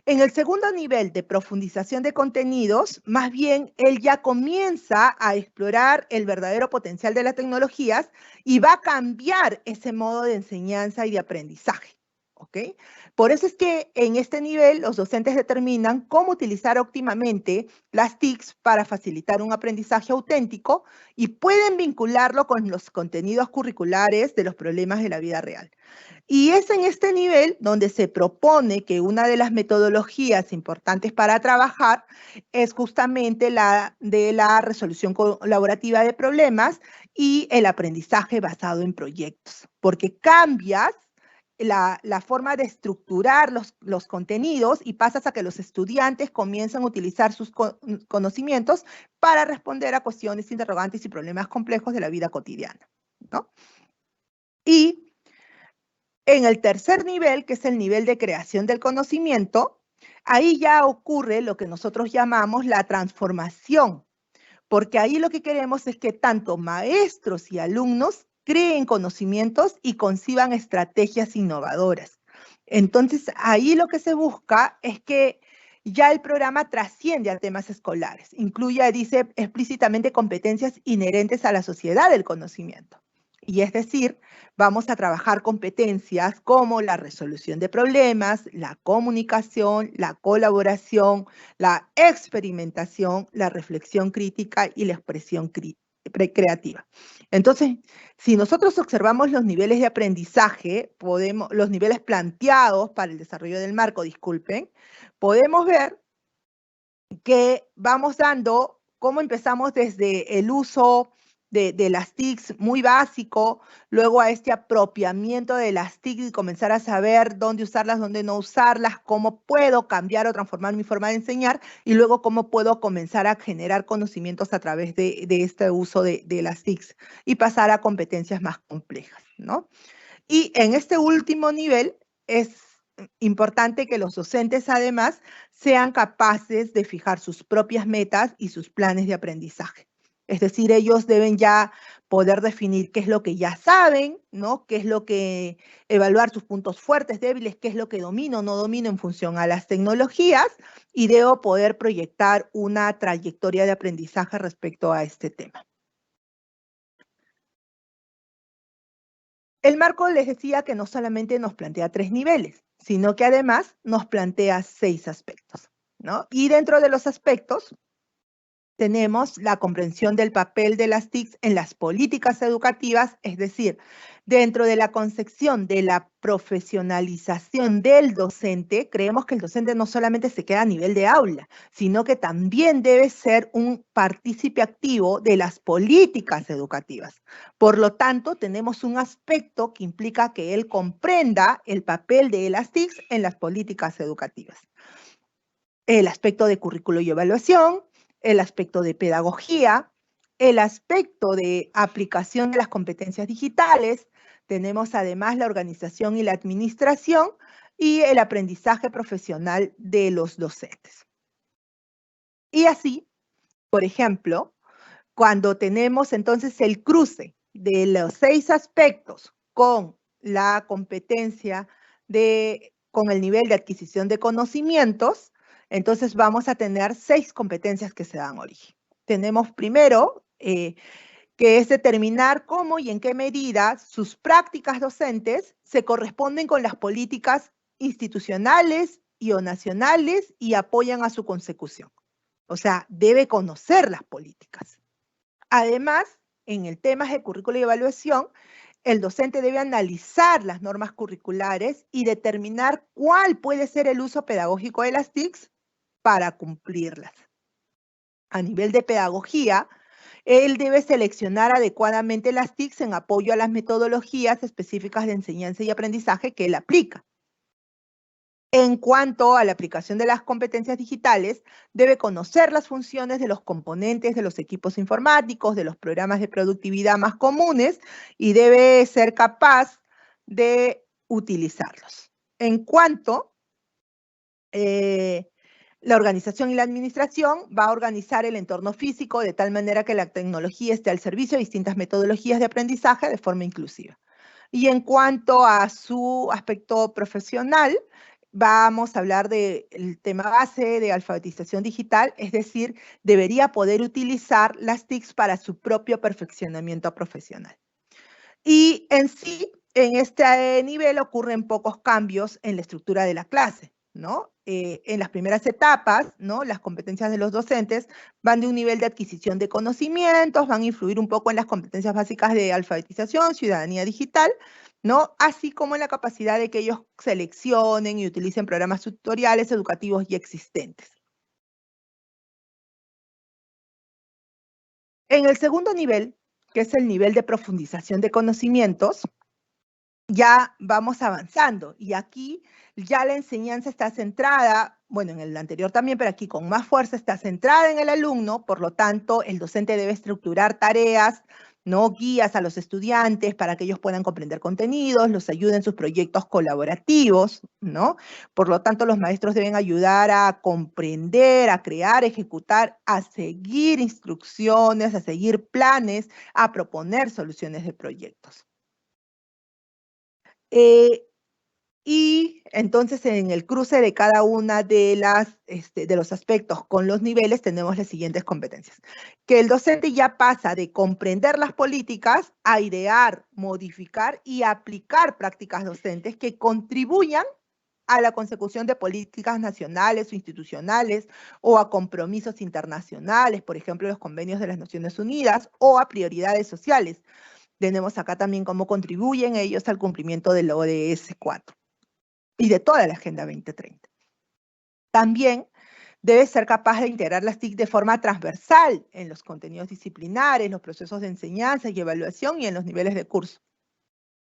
En el segundo nivel de profundización de contenidos, más bien él ya comienza a explorar el verdadero potencial de las tecnologías y va a cambiar ese modo de enseñanza y de aprendizaje. ¿Ok? Por eso es que en este nivel los docentes determinan cómo utilizar óptimamente las TICs para facilitar un aprendizaje auténtico y pueden vincularlo con los contenidos curriculares de los problemas de la vida real. Y es en este nivel donde se propone que una de las metodologías importantes para trabajar es justamente la de la resolución colaborativa de problemas y el aprendizaje basado en proyectos, porque cambias la forma de estructurar los contenidos y pasas a que los estudiantes comiencen a utilizar sus conocimientos para responder a cuestiones, interrogantes y problemas complejos de la vida cotidiana, ¿no? Y en el tercer nivel, que es el nivel de creación del conocimiento, ahí ya ocurre lo que nosotros llamamos la transformación, porque ahí lo que queremos es que tanto maestros y alumnos creen conocimientos y conciban estrategias innovadoras. Entonces, ahí lo que se busca es que ya el programa trasciende a temas escolares, incluye, dice explícitamente, competencias inherentes a la sociedad del conocimiento. Y es decir, vamos a trabajar competencias como la resolución de problemas, la comunicación, la colaboración, la experimentación, la reflexión crítica y la expresión creativa. Entonces, si nosotros observamos los niveles de aprendizaje, los niveles planteados para el desarrollo del marco, podemos ver que vamos dando, cómo empezamos desde el uso de las TICs muy básico, luego a este apropiamiento de las TICs y comenzar a saber dónde usarlas, dónde no usarlas, cómo puedo cambiar o transformar mi forma de enseñar y luego cómo puedo comenzar a generar conocimientos a través de este uso de las TICs y pasar a competencias más complejas, ¿no? Y en este último nivel es importante que los docentes además sean capaces de fijar sus propias metas y sus planes de aprendizaje. Es decir, ellos deben ya poder definir qué es lo que ya saben, ¿no? Qué es lo que, evaluar sus puntos fuertes, débiles, qué es lo que domino o no domino en función a las tecnologías y debo poder proyectar una trayectoria de aprendizaje respecto a este tema. El marco les decía que no solamente nos plantea 3 niveles, sino que además nos plantea 6 aspectos, ¿no? Y dentro de los aspectos tenemos la comprensión del papel de las TICs en las políticas educativas, es decir, dentro de la concepción de la profesionalización del docente, creemos que el docente no solamente se queda a nivel de aula, sino que también debe ser un partícipe activo de las políticas educativas. Por lo tanto, tenemos un aspecto que implica que él comprenda el papel de las TICs en las políticas educativas. El aspecto de currículo y evaluación, el aspecto de pedagogía, el aspecto de aplicación de las competencias digitales, tenemos además la organización y la administración y el aprendizaje profesional de los docentes. Y así, por ejemplo, cuando tenemos entonces el cruce de los 6 aspectos con la competencia con el nivel de adquisición de conocimientos, entonces vamos a tener 6 competencias que se dan origen. Tenemos primero que es determinar cómo y en qué medida sus prácticas docentes se corresponden con las políticas institucionales y o nacionales y apoyan a su consecución. O sea, debe conocer las políticas. Además, en el tema de currículo y evaluación, el docente debe analizar las normas curriculares y determinar cuál puede ser el uso pedagógico de las TICs para cumplirlas. A nivel de pedagogía, él debe seleccionar adecuadamente las TICs en apoyo a las metodologías específicas de enseñanza y aprendizaje que él aplica. En cuanto a la aplicación de las competencias digitales, debe conocer las funciones de los componentes de los equipos informáticos, de los programas de productividad más comunes y debe ser capaz de utilizarlos. En cuanto la organización y la administración, va a organizar el entorno físico de tal manera que la tecnología esté al servicio de distintas metodologías de aprendizaje de forma inclusiva. Y en cuanto a su aspecto profesional, vamos a hablar del tema base de alfabetización digital, es decir, debería poder utilizar las TICs para su propio perfeccionamiento profesional. Y en sí, en este nivel ocurren pocos cambios en la estructura de la clase, ¿no? En las primeras etapas, ¿no? Las competencias de los docentes van de un nivel de adquisición de conocimientos, van a influir un poco en las competencias básicas de alfabetización, ciudadanía digital, ¿no? Así como en la capacidad de que ellos seleccionen y utilicen programas tutoriales educativos ya existentes. En el segundo nivel, que es el nivel de profundización de conocimientos, ya vamos avanzando y aquí ya la enseñanza está centrada, bueno, en el anterior también, pero aquí con más fuerza está centrada en el alumno, por lo tanto, el docente debe estructurar tareas, ¿no? Guías a los estudiantes para que ellos puedan comprender contenidos, los ayuden en sus proyectos colaborativos, ¿no? Por lo tanto, los maestros deben ayudar a comprender, a crear, ejecutar, a seguir instrucciones, a seguir planes, a proponer soluciones de proyectos. Y entonces en el cruce de cada una de los aspectos con los niveles tenemos las siguientes competencias. Que el docente ya pasa de comprender las políticas a idear, modificar y aplicar prácticas docentes que contribuyan a la consecución de políticas nacionales o institucionales o a compromisos internacionales, por ejemplo, los convenios de las Naciones Unidas o a prioridades sociales. Tenemos acá también cómo contribuyen ellos al cumplimiento del ODS 4 y de toda la Agenda 2030. También debe ser capaz de integrar las TIC de forma transversal en los contenidos disciplinares, los procesos de enseñanza y evaluación y en los niveles de curso.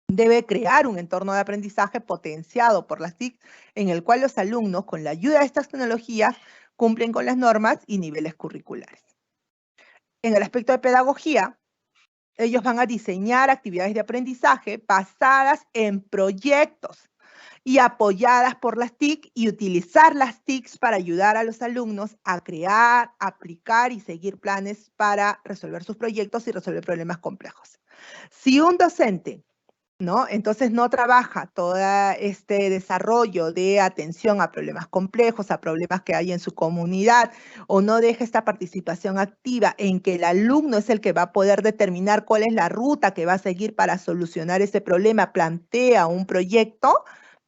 Debe crear un entorno de aprendizaje potenciado por las TIC en el cual los alumnos, con la ayuda de estas tecnologías, cumplen con las normas y niveles curriculares. En el aspecto de pedagogía, ellos van a diseñar actividades de aprendizaje basadas en proyectos y apoyadas por las TIC y utilizar las TICs para ayudar a los alumnos a crear, aplicar y seguir planes para resolver sus proyectos y resolver problemas complejos. Si un docente, ¿no? Entonces no trabaja todo este desarrollo de atención a problemas complejos, a problemas que hay en su comunidad, o no deja esta participación activa en que el alumno es el que va a poder determinar cuál es la ruta que va a seguir para solucionar ese problema, plantea un proyecto,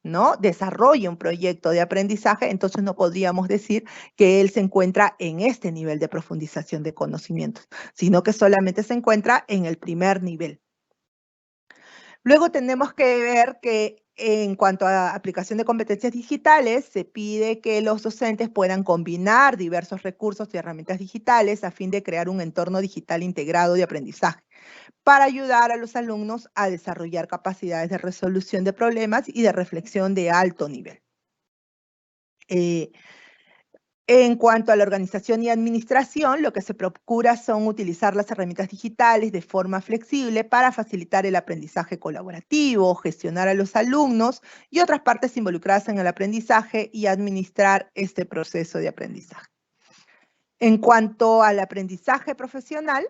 ¿no?, desarrolle un proyecto de aprendizaje, entonces no podríamos decir que él se encuentra en este nivel de profundización de conocimientos, sino que solamente se encuentra en el primer nivel. Luego tenemos que ver que en cuanto a aplicación de competencias digitales, se pide que los docentes puedan combinar diversos recursos y herramientas digitales a fin de crear un entorno digital integrado de aprendizaje, para ayudar a los alumnos a desarrollar capacidades de resolución de problemas y de reflexión de alto nivel. En cuanto a la organización y administración, lo que se procura son utilizar las herramientas digitales de forma flexible para facilitar el aprendizaje colaborativo, gestionar a los alumnos y otras partes involucradas en el aprendizaje y administrar este proceso de aprendizaje. En cuanto al aprendizaje profesional,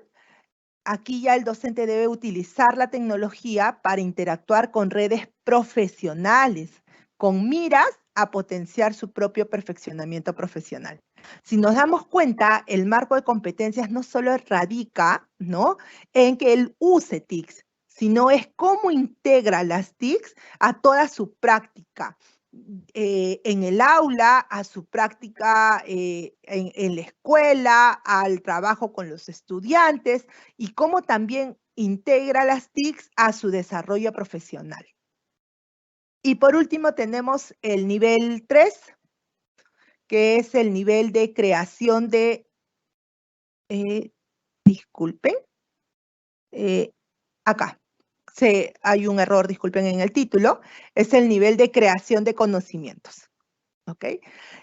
aquí ya el docente debe utilizar la tecnología para interactuar con redes profesionales, con miras a potenciar su propio perfeccionamiento profesional. Si nos damos cuenta, el marco de competencias no solo radica, ¿no?, en que él use TICs, sino es cómo integra las TICs a toda su práctica, en el aula, a su práctica en la escuela, al trabajo con los estudiantes, y cómo también integra las TICs a su desarrollo profesional. Y por último tenemos el nivel 3, que es el nivel de creación de, disculpen, acá. Hay un error, disculpen, en el título, es el nivel de creación de conocimientos, ¿ok?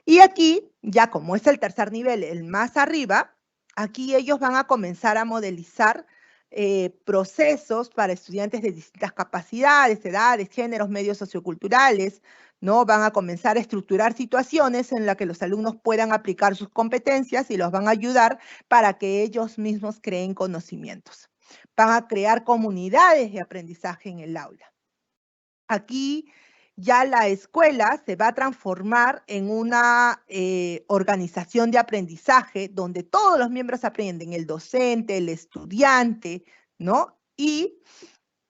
Y aquí, ya como es el tercer nivel, el más arriba, aquí ellos van a comenzar a modelizar procesos para estudiantes de distintas capacidades, edades, géneros, medios socioculturales, ¿no? Van a comenzar a estructurar situaciones en las que los alumnos puedan aplicar sus competencias y los van a ayudar para que ellos mismos creen conocimientos. Van a crear comunidades de aprendizaje en el aula. Aquí ya la escuela se va a transformar en una organización de aprendizaje donde todos los miembros aprenden, el docente, el estudiante, ¿no? Y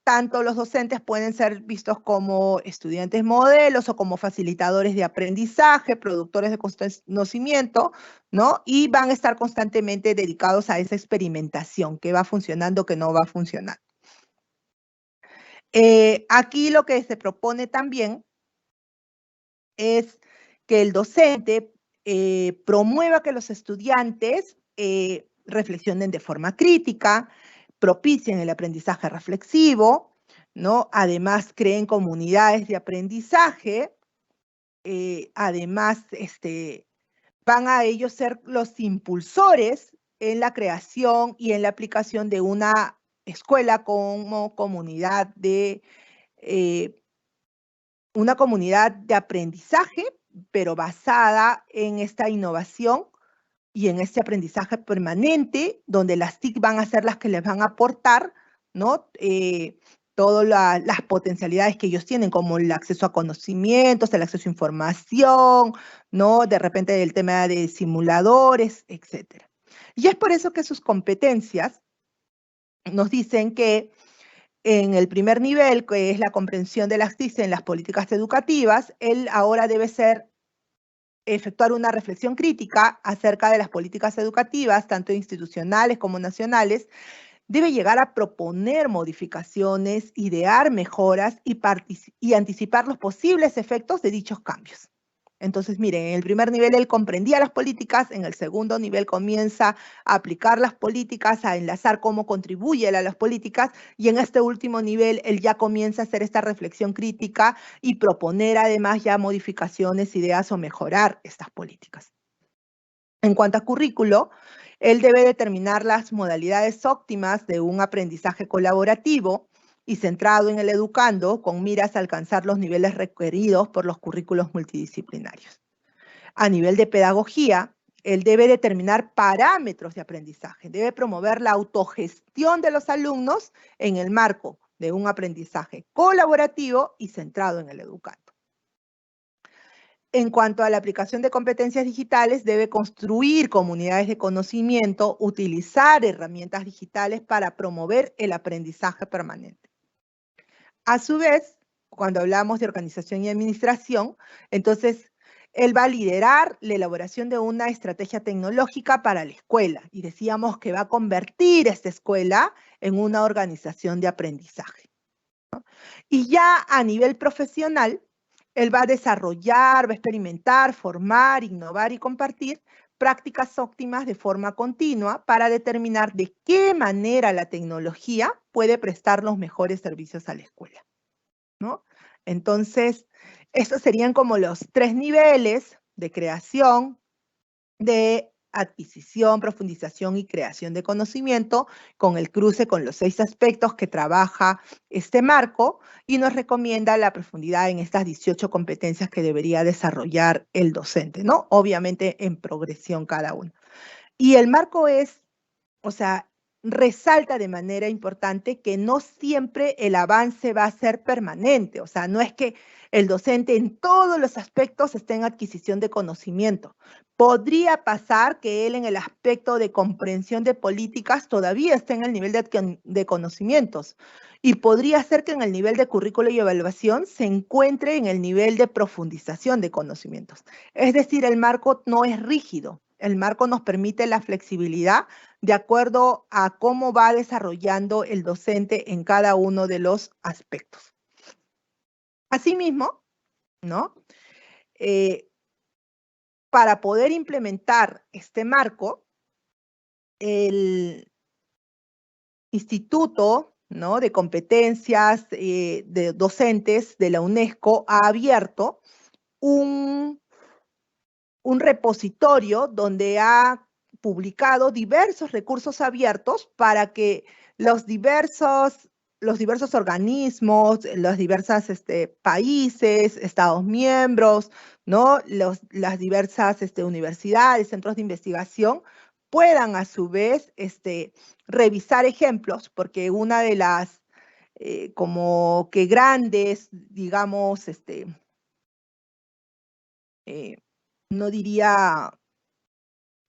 tanto los docentes pueden ser vistos como estudiantes modelos o como facilitadores de aprendizaje, productores de conocimiento, ¿no? Y van a estar constantemente dedicados a esa experimentación, qué va funcionando, qué no va funcionando. Aquí lo que se propone también es que el docente promueva que los estudiantes reflexionen de forma crítica, propicien el aprendizaje reflexivo, ¿no? Además, creen comunidades de aprendizaje, además, van a ellos ser los impulsores en la creación y en la aplicación de una escuela como comunidad de aprendizaje, pero basada en esta innovación y en este aprendizaje permanente, donde las TIC van a ser las que les van a aportar, ¿no? Todas las potencialidades que ellos tienen, como el acceso a conocimientos, el acceso a información, ¿no? De repente el tema de simuladores, etc. Y es por eso que sus competencias nos dicen que en el primer nivel, que es la comprensión de las TIC en las políticas educativas, él ahora debe efectuar una reflexión crítica acerca de las políticas educativas, tanto institucionales como nacionales, debe llegar a proponer modificaciones, idear mejoras y anticipar los posibles efectos de dichos cambios. Entonces, miren, en el primer nivel él comprendía las políticas, en el segundo nivel comienza a aplicar las políticas, a enlazar cómo contribuye a las políticas, y en este último nivel él ya comienza a hacer esta reflexión crítica y proponer además ya modificaciones, ideas o mejorar estas políticas. En cuanto a currículo, él debe determinar las modalidades óptimas de un aprendizaje colaborativo y centrado en el educando, con miras a alcanzar los niveles requeridos por los currículos multidisciplinarios. A nivel de pedagogía, él debe determinar parámetros de aprendizaje, debe promover la autogestión de los alumnos en el marco de un aprendizaje colaborativo y centrado en el educando. En cuanto a la aplicación de competencias digitales, debe construir comunidades de conocimiento, utilizar herramientas digitales para promover el aprendizaje permanente. A su vez, cuando hablamos de organización y administración, entonces él va a liderar la elaboración de una estrategia tecnológica para la escuela y decíamos que va a convertir esta escuela en una organización de aprendizaje, ¿no? Y ya a nivel profesional, él va a desarrollar, va a experimentar, formar, innovar y compartir prácticas óptimas de forma continua para determinar de qué manera la tecnología puede prestar los mejores servicios a la escuela, ¿no? Entonces, estos serían como los 3 niveles de creación, de adquisición, profundización y creación de conocimiento, con el cruce con los 6 aspectos que trabaja este marco y nos recomienda la profundidad en estas 18 competencias que debería desarrollar el docente, ¿no? Obviamente en progresión cada uno. Y el marco es, o sea, resalta de manera importante que no siempre el avance va a ser permanente, o sea, no es que el docente en todos los aspectos esté en adquisición de conocimiento. Podría pasar que él en el aspecto de comprensión de políticas todavía esté en el nivel de conocimientos y podría ser que en el nivel de currículo y evaluación se encuentre en el nivel de profundización de conocimientos. Es decir, el marco no es rígido, el marco nos permite la flexibilidad de acuerdo a cómo va desarrollando el docente en cada uno de los aspectos. Asimismo, ¿no? Para poder implementar este marco, el Instituto, ¿no?, de Competencias de Docentes de la UNESCO ha abierto un repositorio donde ha publicado diversos recursos abiertos para que los diversos organismos, los diversos países, estados miembros, ¿no?, las diversas universidades, centros de investigación, puedan a su vez revisar ejemplos, porque una de las como que grandes, digamos, no diría,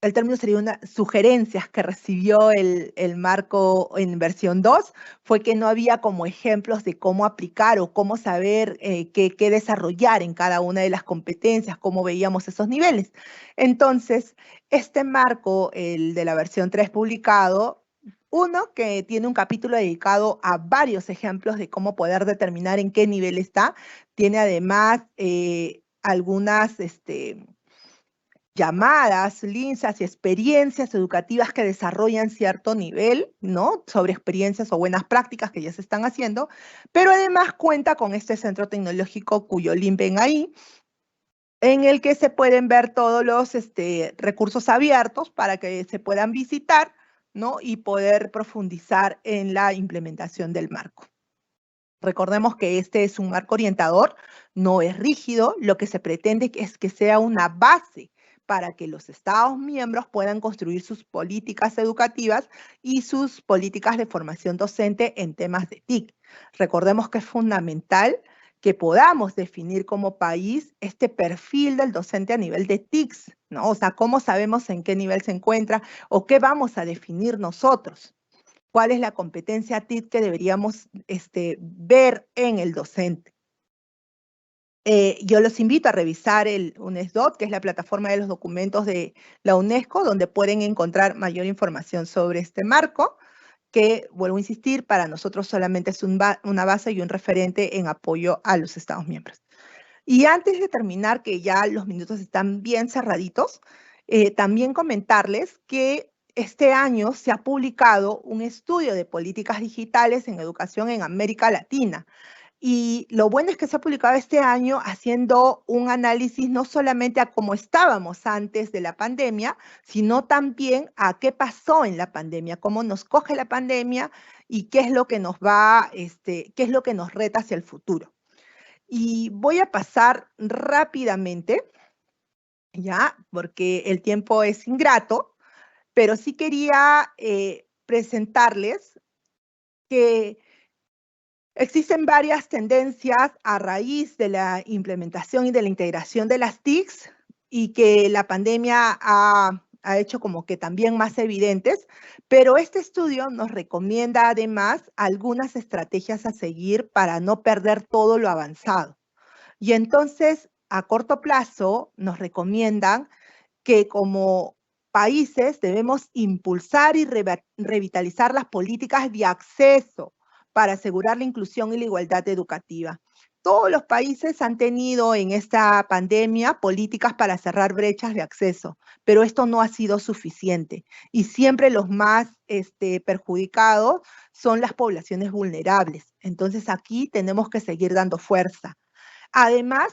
el término sería unas sugerencias que recibió el marco en versión 2, fue que no había como ejemplos de cómo aplicar o cómo saber qué desarrollar en cada una de las competencias, cómo veíamos esos niveles. Entonces, este marco, el de la versión 3 publicado, uno que tiene un capítulo dedicado a varios ejemplos de cómo poder determinar en qué nivel está, tiene además algunas llamadas, linzas y experiencias educativas que desarrollan cierto nivel, ¿no?, sobre experiencias o buenas prácticas que ya se están haciendo, pero además cuenta con este centro tecnológico cuyo link ven ahí, en el que se pueden ver todos los recursos abiertos para que se puedan visitar, ¿no?, y poder profundizar en la implementación del marco. Recordemos que este es un marco orientador, no es rígido, lo que se pretende es que sea una base para que los Estados miembros puedan construir sus políticas educativas y sus políticas de formación docente en temas de TIC. Recordemos que es fundamental que podamos definir como país este perfil del docente a nivel de TICs, ¿no? O sea, cómo sabemos en qué nivel se encuentra o qué vamos a definir nosotros. ¿Cuál es la competencia TIC que deberíamos ver en el docente? Yo los invito a revisar el UNESDOC, que es la plataforma de los documentos de la UNESCO, donde pueden encontrar mayor información sobre este marco, que, vuelvo a insistir, para nosotros solamente es una base y un referente en apoyo a los Estados miembros. Y antes de terminar, que ya los minutos están bien cerraditos, también comentarles que este año se ha publicado un estudio de políticas digitales en educación en América Latina. Y lo bueno es que se ha publicado este año haciendo un análisis no solamente a cómo estábamos antes de la pandemia, sino también a qué pasó en la pandemia, cómo nos coge la pandemia y qué es lo que nos qué es lo que nos reta hacia el futuro. Y voy a pasar rápidamente, ya, porque el tiempo es ingrato, pero sí quería presentarles que existen varias tendencias a raíz de la implementación y de la integración de las TICs y que la pandemia ha ha hecho como que también más evidentes, pero este estudio nos recomienda además algunas estrategias a seguir para no perder todo lo avanzado. Y entonces, a corto plazo, nos recomiendan que como países debemos impulsar y revitalizar las políticas de acceso para asegurar la inclusión y la igualdad educativa. Todos los países han tenido en esta pandemia políticas para cerrar brechas de acceso, pero esto no ha sido suficiente y siempre los más perjudicados son las poblaciones vulnerables. Entonces aquí tenemos que seguir dando fuerza. Además,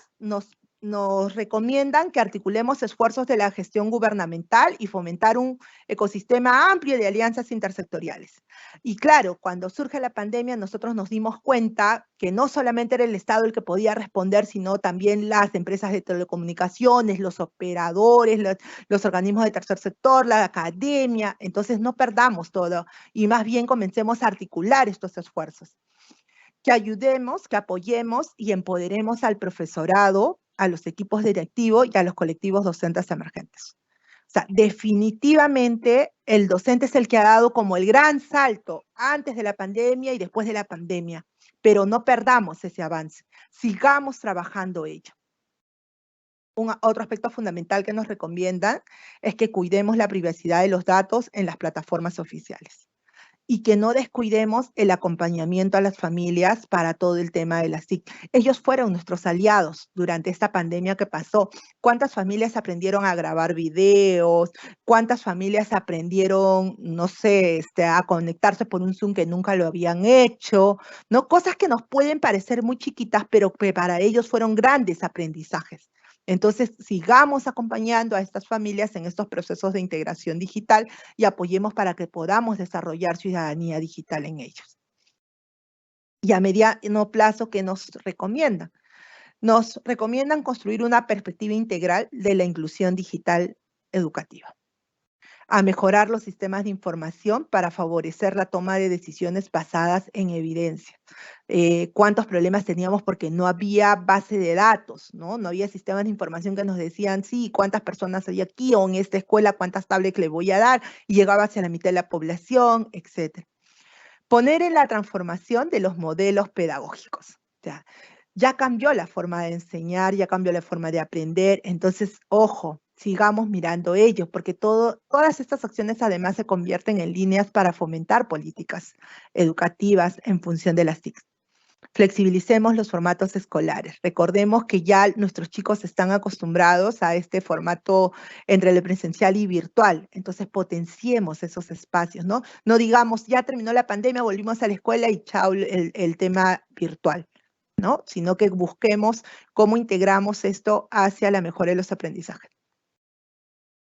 nos recomiendan que articulemos esfuerzos de la gestión gubernamental y fomentar un ecosistema amplio de alianzas intersectoriales. Y claro, cuando surge la pandemia, nosotros nos dimos cuenta que no solamente era el Estado el que podía responder, sino también las empresas de telecomunicaciones, los operadores, los organismos de tercer sector, la academia. Entonces, no perdamos todo y más bien comencemos a articular estos esfuerzos. Que ayudemos, que apoyemos y empoderemos al profesorado, a los equipos directivos y a los colectivos docentes emergentes. O sea, definitivamente el docente es el que ha dado como el gran salto antes de la pandemia y después de la pandemia, pero no perdamos ese avance, sigamos trabajando ello. Otro aspecto fundamental que nos recomiendan es que cuidemos la privacidad de los datos en las plataformas oficiales y que no descuidemos el acompañamiento a las familias para todo el tema de las TIC. Ellos fueron nuestros aliados durante esta pandemia que pasó. ¿Cuántas familias aprendieron a grabar videos? ¿Cuántas familias aprendieron, no sé, a conectarse por un Zoom que nunca lo habían hecho? ¿No? Cosas que nos pueden parecer muy chiquitas, pero que para ellos fueron grandes aprendizajes. Entonces, sigamos acompañando a estas familias en estos procesos de integración digital y apoyemos para que podamos desarrollar ciudadanía digital en ellos. Y a mediano plazo, ¿qué nos recomiendan? Nos recomiendan construir una perspectiva integral de la inclusión digital educativa, a mejorar los sistemas de información para favorecer la toma de decisiones basadas en evidencia. Cuántos problemas teníamos porque no había base de datos, ¿no? No había sistemas de información que nos decían, sí, cuántas personas hay aquí o en esta escuela, cuántas tablets le voy a dar, y llegaba hacia la mitad de la población, etc. Poner en la transformación de los modelos pedagógicos. O sea, ya cambió la forma de enseñar, ya cambió la forma de aprender, entonces, ojo, sigamos mirando ellos, porque todas estas acciones además se convierten en líneas para fomentar políticas educativas en función de las TIC. Flexibilicemos los formatos escolares. Recordemos que ya nuestros chicos están acostumbrados a este formato entre el presencial y virtual. Entonces, potenciemos esos espacios, ¿no? No digamos, ya terminó la pandemia, volvimos a la escuela y chao el tema virtual, ¿no? Sino que busquemos cómo integramos esto hacia la mejora de los aprendizajes.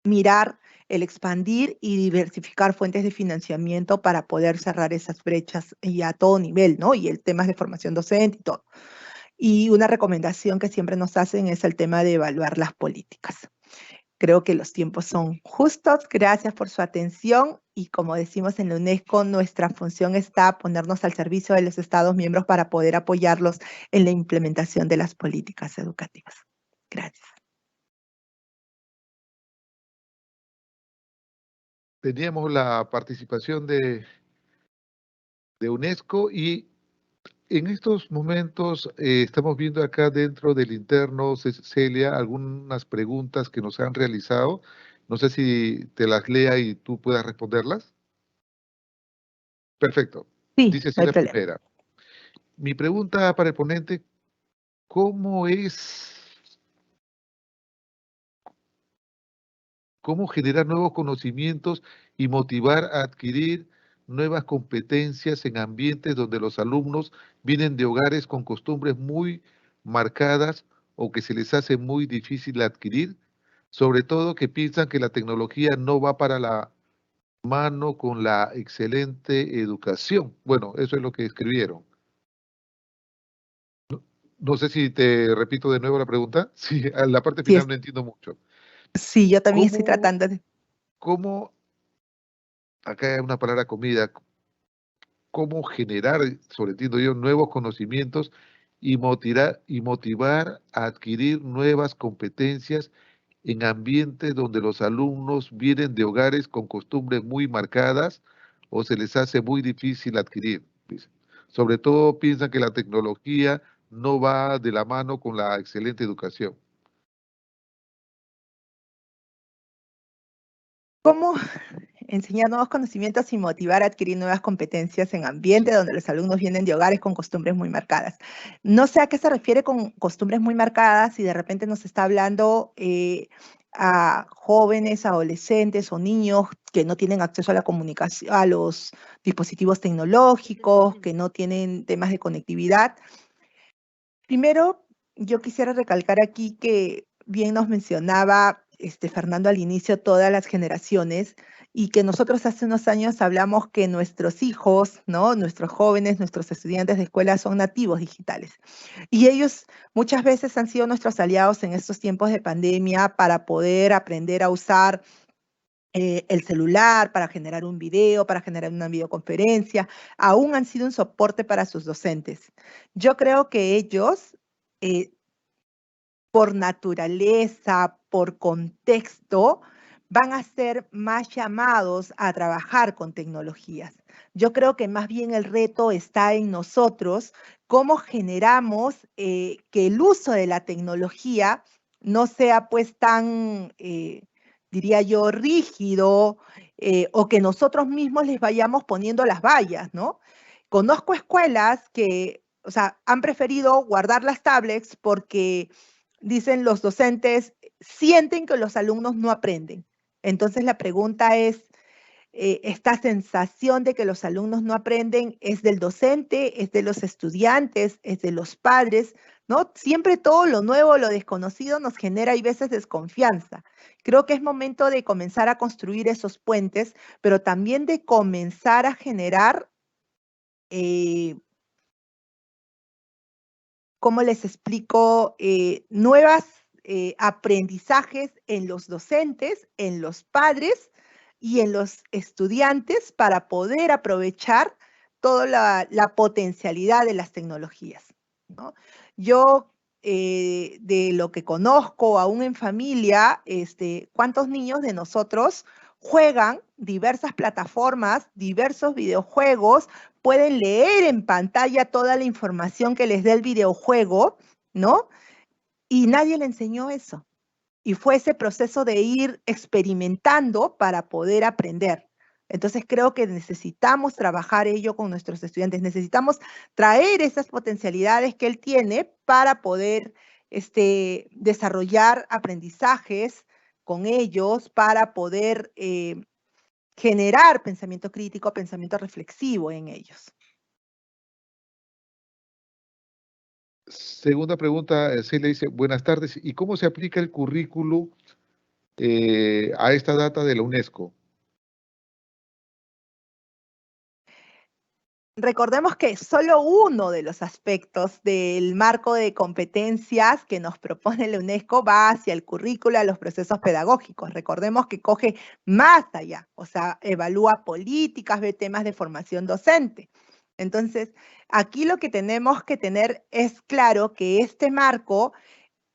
Mirar el expandir y diversificar fuentes de financiamiento para poder cerrar esas brechas y a todo nivel, ¿no? Y el tema de formación docente y todo. Y una recomendación que siempre nos hacen es el tema de evaluar las políticas. Creo que los tiempos son justos. Gracias por su atención. Y como decimos en la UNESCO, nuestra función está ponernos al servicio de los Estados miembros para poder apoyarlos en la implementación de las políticas educativas. Gracias. Teníamos la participación de UNESCO y en estos momentos estamos viendo acá dentro del interno, Celia, algunas preguntas que nos han realizado. No sé si te las lea y tú puedas responderlas. Perfecto. Sí, Dice así no hay la problema. primera. Mi pregunta para el ponente, ¿cómo generar nuevos conocimientos y motivar a adquirir nuevas competencias en ambientes donde los alumnos vienen de hogares con costumbres muy marcadas o que se les hace muy difícil adquirir? Sobre todo que piensan que la tecnología no va para la mano con la excelente educación. Bueno, eso es lo que escribieron. No sé si te repito de nuevo la pregunta. Sí, a la parte final no entiendo mucho. Sí, yo también estoy tratando de... ¿Cómo, acá hay una palabra comida, cómo generar, sobreentiendo yo, nuevos conocimientos y motivar a adquirir nuevas competencias en ambientes donde los alumnos vienen de hogares con costumbres muy marcadas o se les hace muy difícil adquirir. Dice. Sobre todo piensan que la tecnología no va de la mano con la excelente educación. ¿Cómo enseñar nuevos conocimientos y motivar a adquirir nuevas competencias en ambiente donde los alumnos vienen de hogares con costumbres muy marcadas? No sé a qué se refiere con costumbres muy marcadas, si de repente nos está hablando a jóvenes, adolescentes o niños que no tienen acceso a la comunicación, a los dispositivos tecnológicos, que no tienen temas de conectividad. Primero, yo quisiera recalcar aquí que bien nos mencionaba Fernando al inicio todas las generaciones y que nosotros hace unos años hablamos que nuestros hijos, ¿no? Nuestros jóvenes, nuestros estudiantes de escuela son nativos digitales. Y ellos muchas veces han sido nuestros aliados en estos tiempos de pandemia para poder aprender a usar el celular, para generar un video, para generar una videoconferencia, aún han sido un soporte para sus docentes. Yo creo que ellos, por naturaleza, por contexto, van a ser más llamados a trabajar con tecnologías. Yo creo que más bien el reto está en nosotros, cómo generamos que el uso de la tecnología no sea pues tan, diría yo, rígido, o que nosotros mismos les vayamos poniendo las vallas, ¿no? Conozco escuelas que, o sea, han preferido guardar las tablets porque dicen los docentes, sienten que los alumnos no aprenden. Entonces la pregunta es, esta sensación de que los alumnos no aprenden es del docente, es de los estudiantes, es de los padres, ¿no? Siempre todo lo nuevo, lo desconocido nos genera a veces desconfianza. Creo que es momento de comenzar a construir esos puentes, pero también de comenzar a generar, ¿cómo les explico? Nuevas aprendizajes en los docentes, en los padres y en los estudiantes para poder aprovechar toda la potencialidad de las tecnologías, ¿no? Yo, de lo que conozco aún en familia, ¿cuántos niños de nosotros juegan diversas plataformas, diversos videojuegos, pueden leer en pantalla toda la información que les dé el videojuego, ¿no? Y nadie le enseñó eso. Y fue ese proceso de ir experimentando para poder aprender. Entonces creo que necesitamos trabajar ello con nuestros estudiantes, necesitamos traer esas potencialidades que él tiene para poder desarrollar aprendizajes con ellos, para poder generar pensamiento crítico, pensamiento reflexivo en ellos. Segunda pregunta, Celia dice, buenas tardes, ¿y cómo se aplica el currículo a esta data de la UNESCO? Recordemos que solo uno de los aspectos del marco de competencias que nos propone la UNESCO va hacia el currículo, a los procesos pedagógicos. Recordemos que coge más allá, o sea, evalúa políticas, ve temas de formación docente. Entonces, aquí lo que tenemos que tener es claro que este marco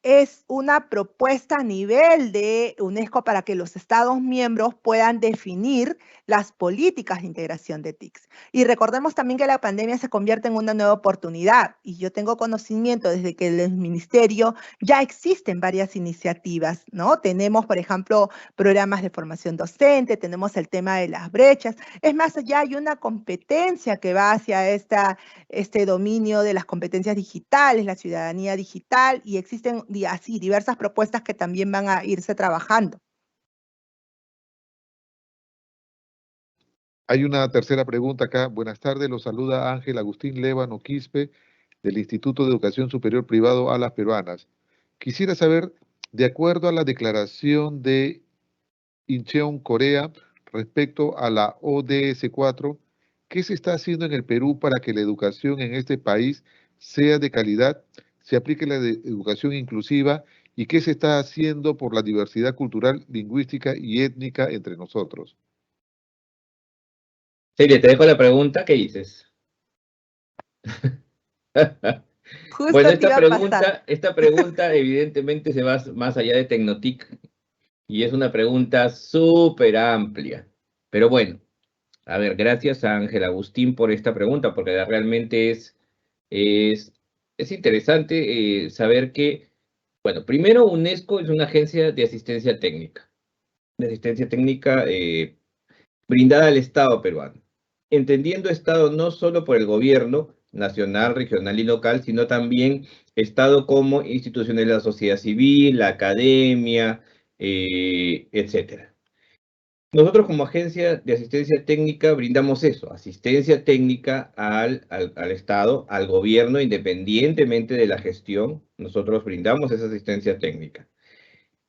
es una propuesta a nivel de UNESCO para que los Estados miembros puedan definir las políticas de integración de TICs. Y recordemos también que la pandemia se convierte en una nueva oportunidad y yo tengo conocimiento desde que el ministerio ya existen varias iniciativas, ¿no? Tenemos, por ejemplo, programas de formación docente, tenemos el tema de las brechas. Es más, ya hay una competencia que va hacia este dominio de las competencias digitales, la ciudadanía digital, y existen así diversas propuestas que también van a irse trabajando. Hay una tercera pregunta acá. Buenas tardes, los saluda Ángel Agustín Lévano Quispe del Instituto de Educación Superior Privado Alas Peruanas. Quisiera saber, de acuerdo a la declaración de Incheon, Corea, respecto a la ODS 4, ¿qué se está haciendo en el Perú para que la educación en este país sea de calidad, se aplique la educación inclusiva y qué se está haciendo por la diversidad cultural, lingüística y étnica entre nosotros? Celia, te dejo la pregunta, ¿qué dices? Justo Bueno, te iba a pasar. esta pregunta evidentemente se va más allá de Tecnotic. Y es una pregunta súper amplia. Pero bueno, a ver, gracias a Ángel Agustín por esta pregunta, porque realmente es interesante saber que, bueno, primero UNESCO es una agencia de asistencia técnica. De asistencia técnica brindada al Estado peruano, entendiendo Estado no solo por el gobierno nacional, regional y local, sino también Estado como instituciones de la sociedad civil, la academia, etcétera. Nosotros como agencia de asistencia técnica brindamos eso, asistencia técnica al Estado, al gobierno, independientemente de la gestión, nosotros brindamos esa asistencia técnica.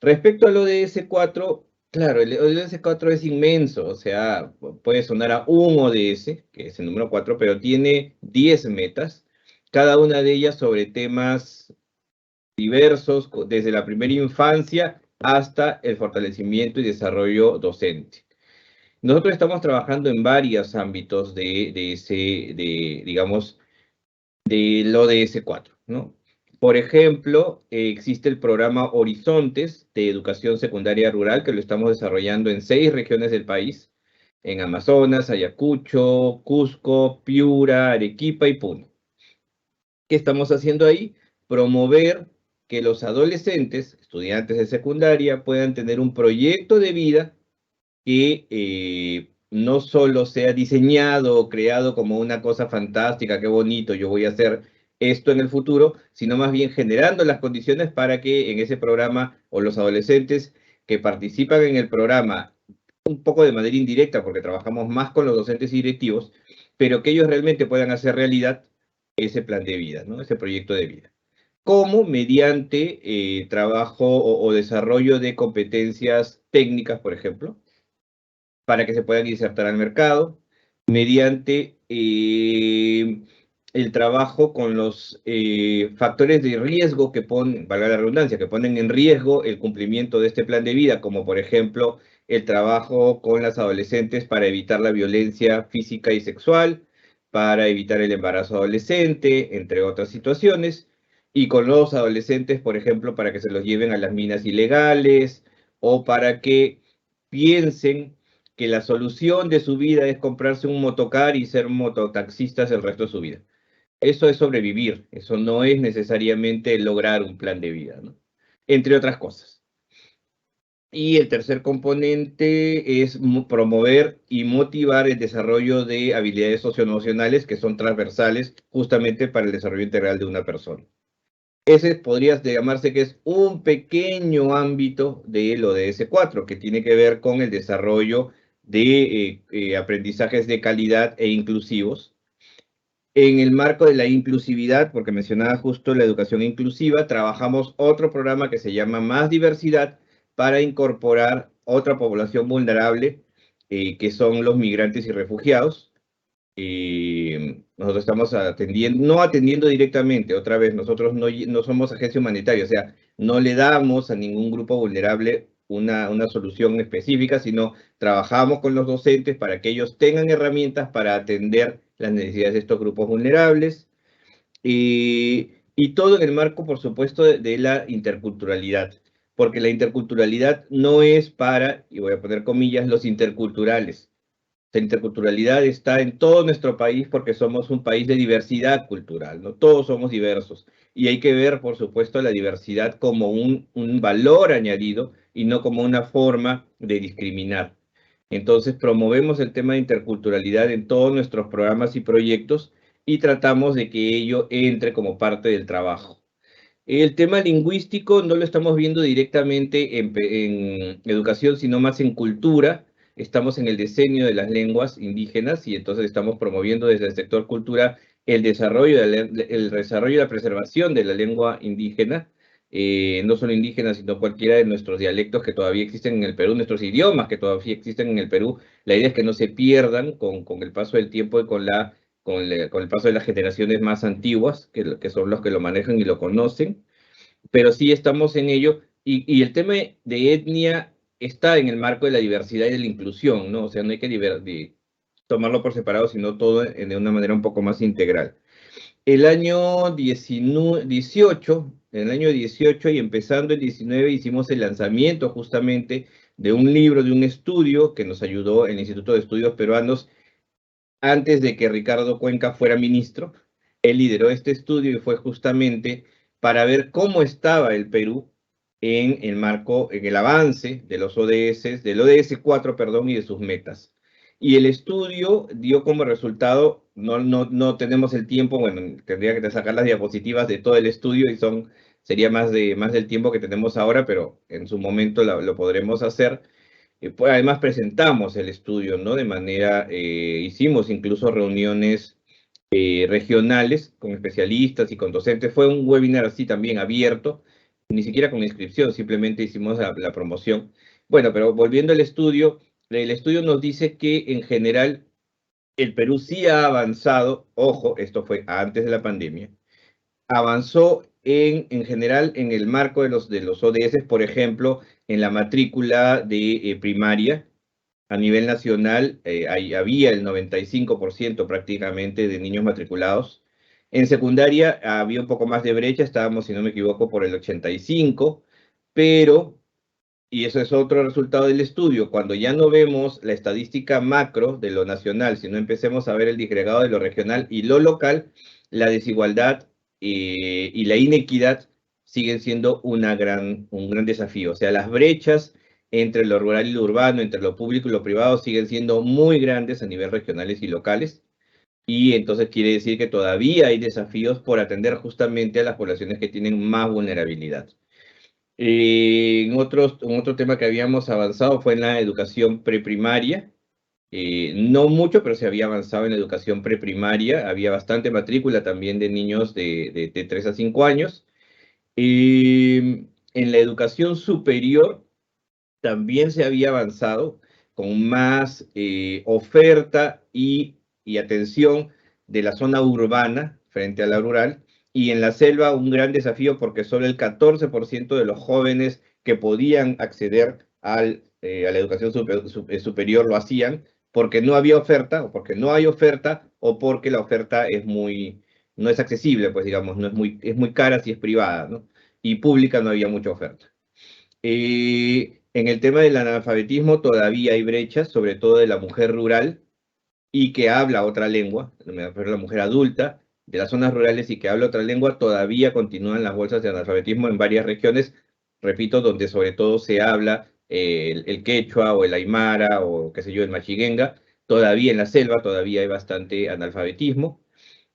Respecto al ODS 4, claro, el ODS 4 es inmenso, o sea, puede sonar a un ODS, que es el número 4, pero tiene 10 metas, cada una de ellas sobre temas diversos, desde la primera infancia hasta el fortalecimiento y desarrollo docente. Nosotros estamos trabajando en varios ámbitos digamos, del ODS 4, ¿no? Por ejemplo, existe el programa Horizontes de Educación Secundaria Rural, que lo estamos desarrollando en 6 regiones del país, en Amazonas, Ayacucho, Cusco, Piura, Arequipa y Puno. ¿Qué estamos haciendo ahí? Promover que los adolescentes, estudiantes de secundaria, puedan tener un proyecto de vida que no solo sea diseñado o creado como una cosa fantástica, qué bonito, yo voy a hacer esto en el futuro, sino más bien generando las condiciones para que en ese programa o los adolescentes que participan en el programa, un poco de manera indirecta, porque trabajamos más con los docentes y directivos, pero que ellos realmente puedan hacer realidad ese plan de vida, ¿no? Ese proyecto de vida. Como mediante trabajo o desarrollo de competencias técnicas, por ejemplo, para que se puedan insertar al mercado, mediante el trabajo con los factores de riesgo que ponen, valga la redundancia, que ponen en riesgo el cumplimiento de este plan de vida, como por ejemplo el trabajo con las adolescentes para evitar la violencia física y sexual, para evitar el embarazo adolescente, entre otras situaciones, y con los adolescentes, por ejemplo, para que se los lleven a las minas ilegales o para que piensen que la solución de su vida es comprarse un motocar y ser mototaxistas el resto de su vida. Eso es sobrevivir, eso no es necesariamente lograr un plan de vida, ¿no? Entre otras cosas. Y el tercer componente es promover y motivar el desarrollo de habilidades socioemocionales que son transversales justamente para el desarrollo integral de una persona. Ese podría llamarse que es un pequeño ámbito del ODS 4, que tiene que ver con el desarrollo de aprendizajes de calidad e inclusivos. En el marco de la inclusividad, porque mencionaba justo la educación inclusiva, trabajamos otro programa que se llama Más Diversidad para incorporar otra población vulnerable, que son los migrantes y refugiados. Nosotros estamos atendiendo, no atendiendo directamente, otra vez, nosotros no somos agencia humanitaria, o sea, no le damos a ningún grupo vulnerable una solución específica, sino trabajamos con los docentes para que ellos tengan herramientas para atender las necesidades de estos grupos vulnerables, y todo en el marco, por supuesto, de la interculturalidad, porque la interculturalidad no es para, y voy a poner comillas, los interculturales. La interculturalidad está en todo nuestro país porque somos un país de diversidad cultural, ¿no? Todos somos diversos y hay que ver, por supuesto, la diversidad como un valor añadido y no como una forma de discriminar. Entonces, promovemos el tema de interculturalidad en todos nuestros programas y proyectos y tratamos de que ello entre como parte del trabajo. El tema lingüístico no lo estamos viendo directamente en educación, sino más en cultura. Estamos en el diseño de las lenguas indígenas y entonces estamos promoviendo desde el sector cultura el desarrollo y la preservación de la lengua indígena, no solo indígena, sino cualquiera de nuestros dialectos que todavía existen en el Perú, nuestros idiomas que todavía existen en el Perú. La idea es que no se pierdan con el paso del tiempo y con el paso de las generaciones más antiguas, que son los que lo manejan y lo conocen, pero sí estamos en ello. Y el tema de etnia está en el marco de la diversidad y de la inclusión, ¿no? O sea, no hay que tomarlo por separado, sino todo de una manera un poco más integral. El año 18 en el año 18 y empezando el 19 hicimos el lanzamiento justamente de un libro, de un estudio que nos ayudó el Instituto de Estudios Peruanos antes de que Ricardo Cuenca fuera ministro. Él lideró este estudio y fue justamente para ver cómo estaba el Perú en el marco, en el avance de los ODS, del ODS 4, perdón, y de sus metas. Y el estudio dio como resultado, no tenemos el tiempo, bueno, tendría que sacar las diapositivas de todo el estudio y sería más del tiempo que tenemos ahora, pero en su momento lo podremos hacer. Pues además presentamos el estudio, ¿no? De manera, hicimos incluso reuniones regionales con especialistas y con docentes. Fue un webinar así también abierto, ni siquiera con inscripción, simplemente hicimos la promoción. Bueno, pero volviendo al estudio, el estudio nos dice que en general el Perú sí ha avanzado, ojo, esto fue antes de la pandemia, avanzó en general en el marco de los ODS, por ejemplo, en la matrícula de primaria. A nivel nacional había el 95% prácticamente de niños matriculados. En secundaria había un poco más de brecha, estábamos, si no me equivoco, por el 85%, pero, y eso es otro resultado del estudio, cuando ya no vemos la estadística macro de lo nacional, sino empecemos a ver el disgregado de lo regional y lo local, la desigualdad y la inequidad siguen siendo un gran desafío. O sea, las brechas entre lo rural y lo urbano, entre lo público y lo privado, siguen siendo muy grandes a nivel regionales y locales. Y entonces quiere decir que todavía hay desafíos por atender justamente a las poblaciones que tienen más vulnerabilidad. Otro tema que habíamos avanzado fue en la educación preprimaria. No mucho, pero se había avanzado en la educación preprimaria. Había bastante matrícula también de niños de 3 a 5 años. En la educación superior también se había avanzado con más oferta y atención de la zona urbana frente a la rural, y en la selva un gran desafío porque solo el 14% de los jóvenes que podían acceder a la educación superior lo hacían porque no había oferta, o porque no hay oferta, o porque la oferta no es accesible, pues digamos, es muy cara si es privada, ¿no? Y pública no había mucha oferta. En el tema del analfabetismo todavía hay brechas, sobre todo de la mujer rural y que habla otra lengua, la mujer adulta de las zonas rurales y que habla otra lengua, todavía continúan las bolsas de analfabetismo en varias regiones, repito, donde sobre todo se habla el quechua o el aymara o qué sé yo, el machiguenga. Todavía en la selva todavía hay bastante analfabetismo,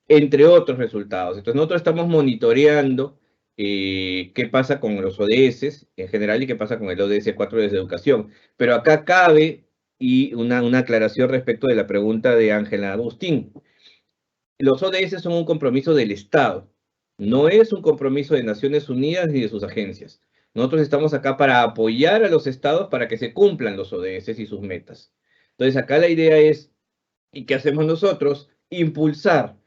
entre otros resultados. Entonces nosotros estamos monitoreando qué pasa con los ODS en general y qué pasa con el ODS 4 desde educación. Pero acá cabe una aclaración respecto de la pregunta de Ángela Agustín. Los ODS son un compromiso del Estado, no es un compromiso de Naciones Unidas ni de sus agencias. Nosotros estamos acá para apoyar a los estados para que se cumplan los ODS y sus metas. Entonces acá la idea es, ¿y qué hacemos nosotros? Impulsar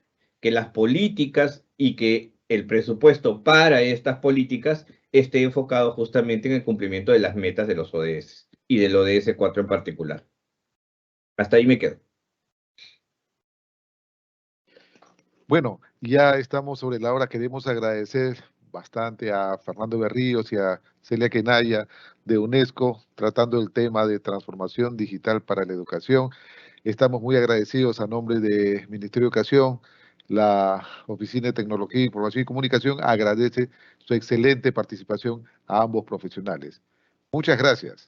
que las políticas y que el presupuesto para estas políticas esté enfocado justamente en el cumplimiento de las metas de los ODS y del ODS 4 en particular. Hasta ahí me quedo. Bueno, ya estamos sobre la hora. Queremos agradecer bastante a Fernando Berríos y a Celia Quenaya de UNESCO, tratando el tema de transformación digital para la educación. Estamos muy agradecidos a nombre del Ministerio de Educación. La Oficina de Tecnología, Información y Comunicación agradece su excelente participación a ambos profesionales. Muchas gracias.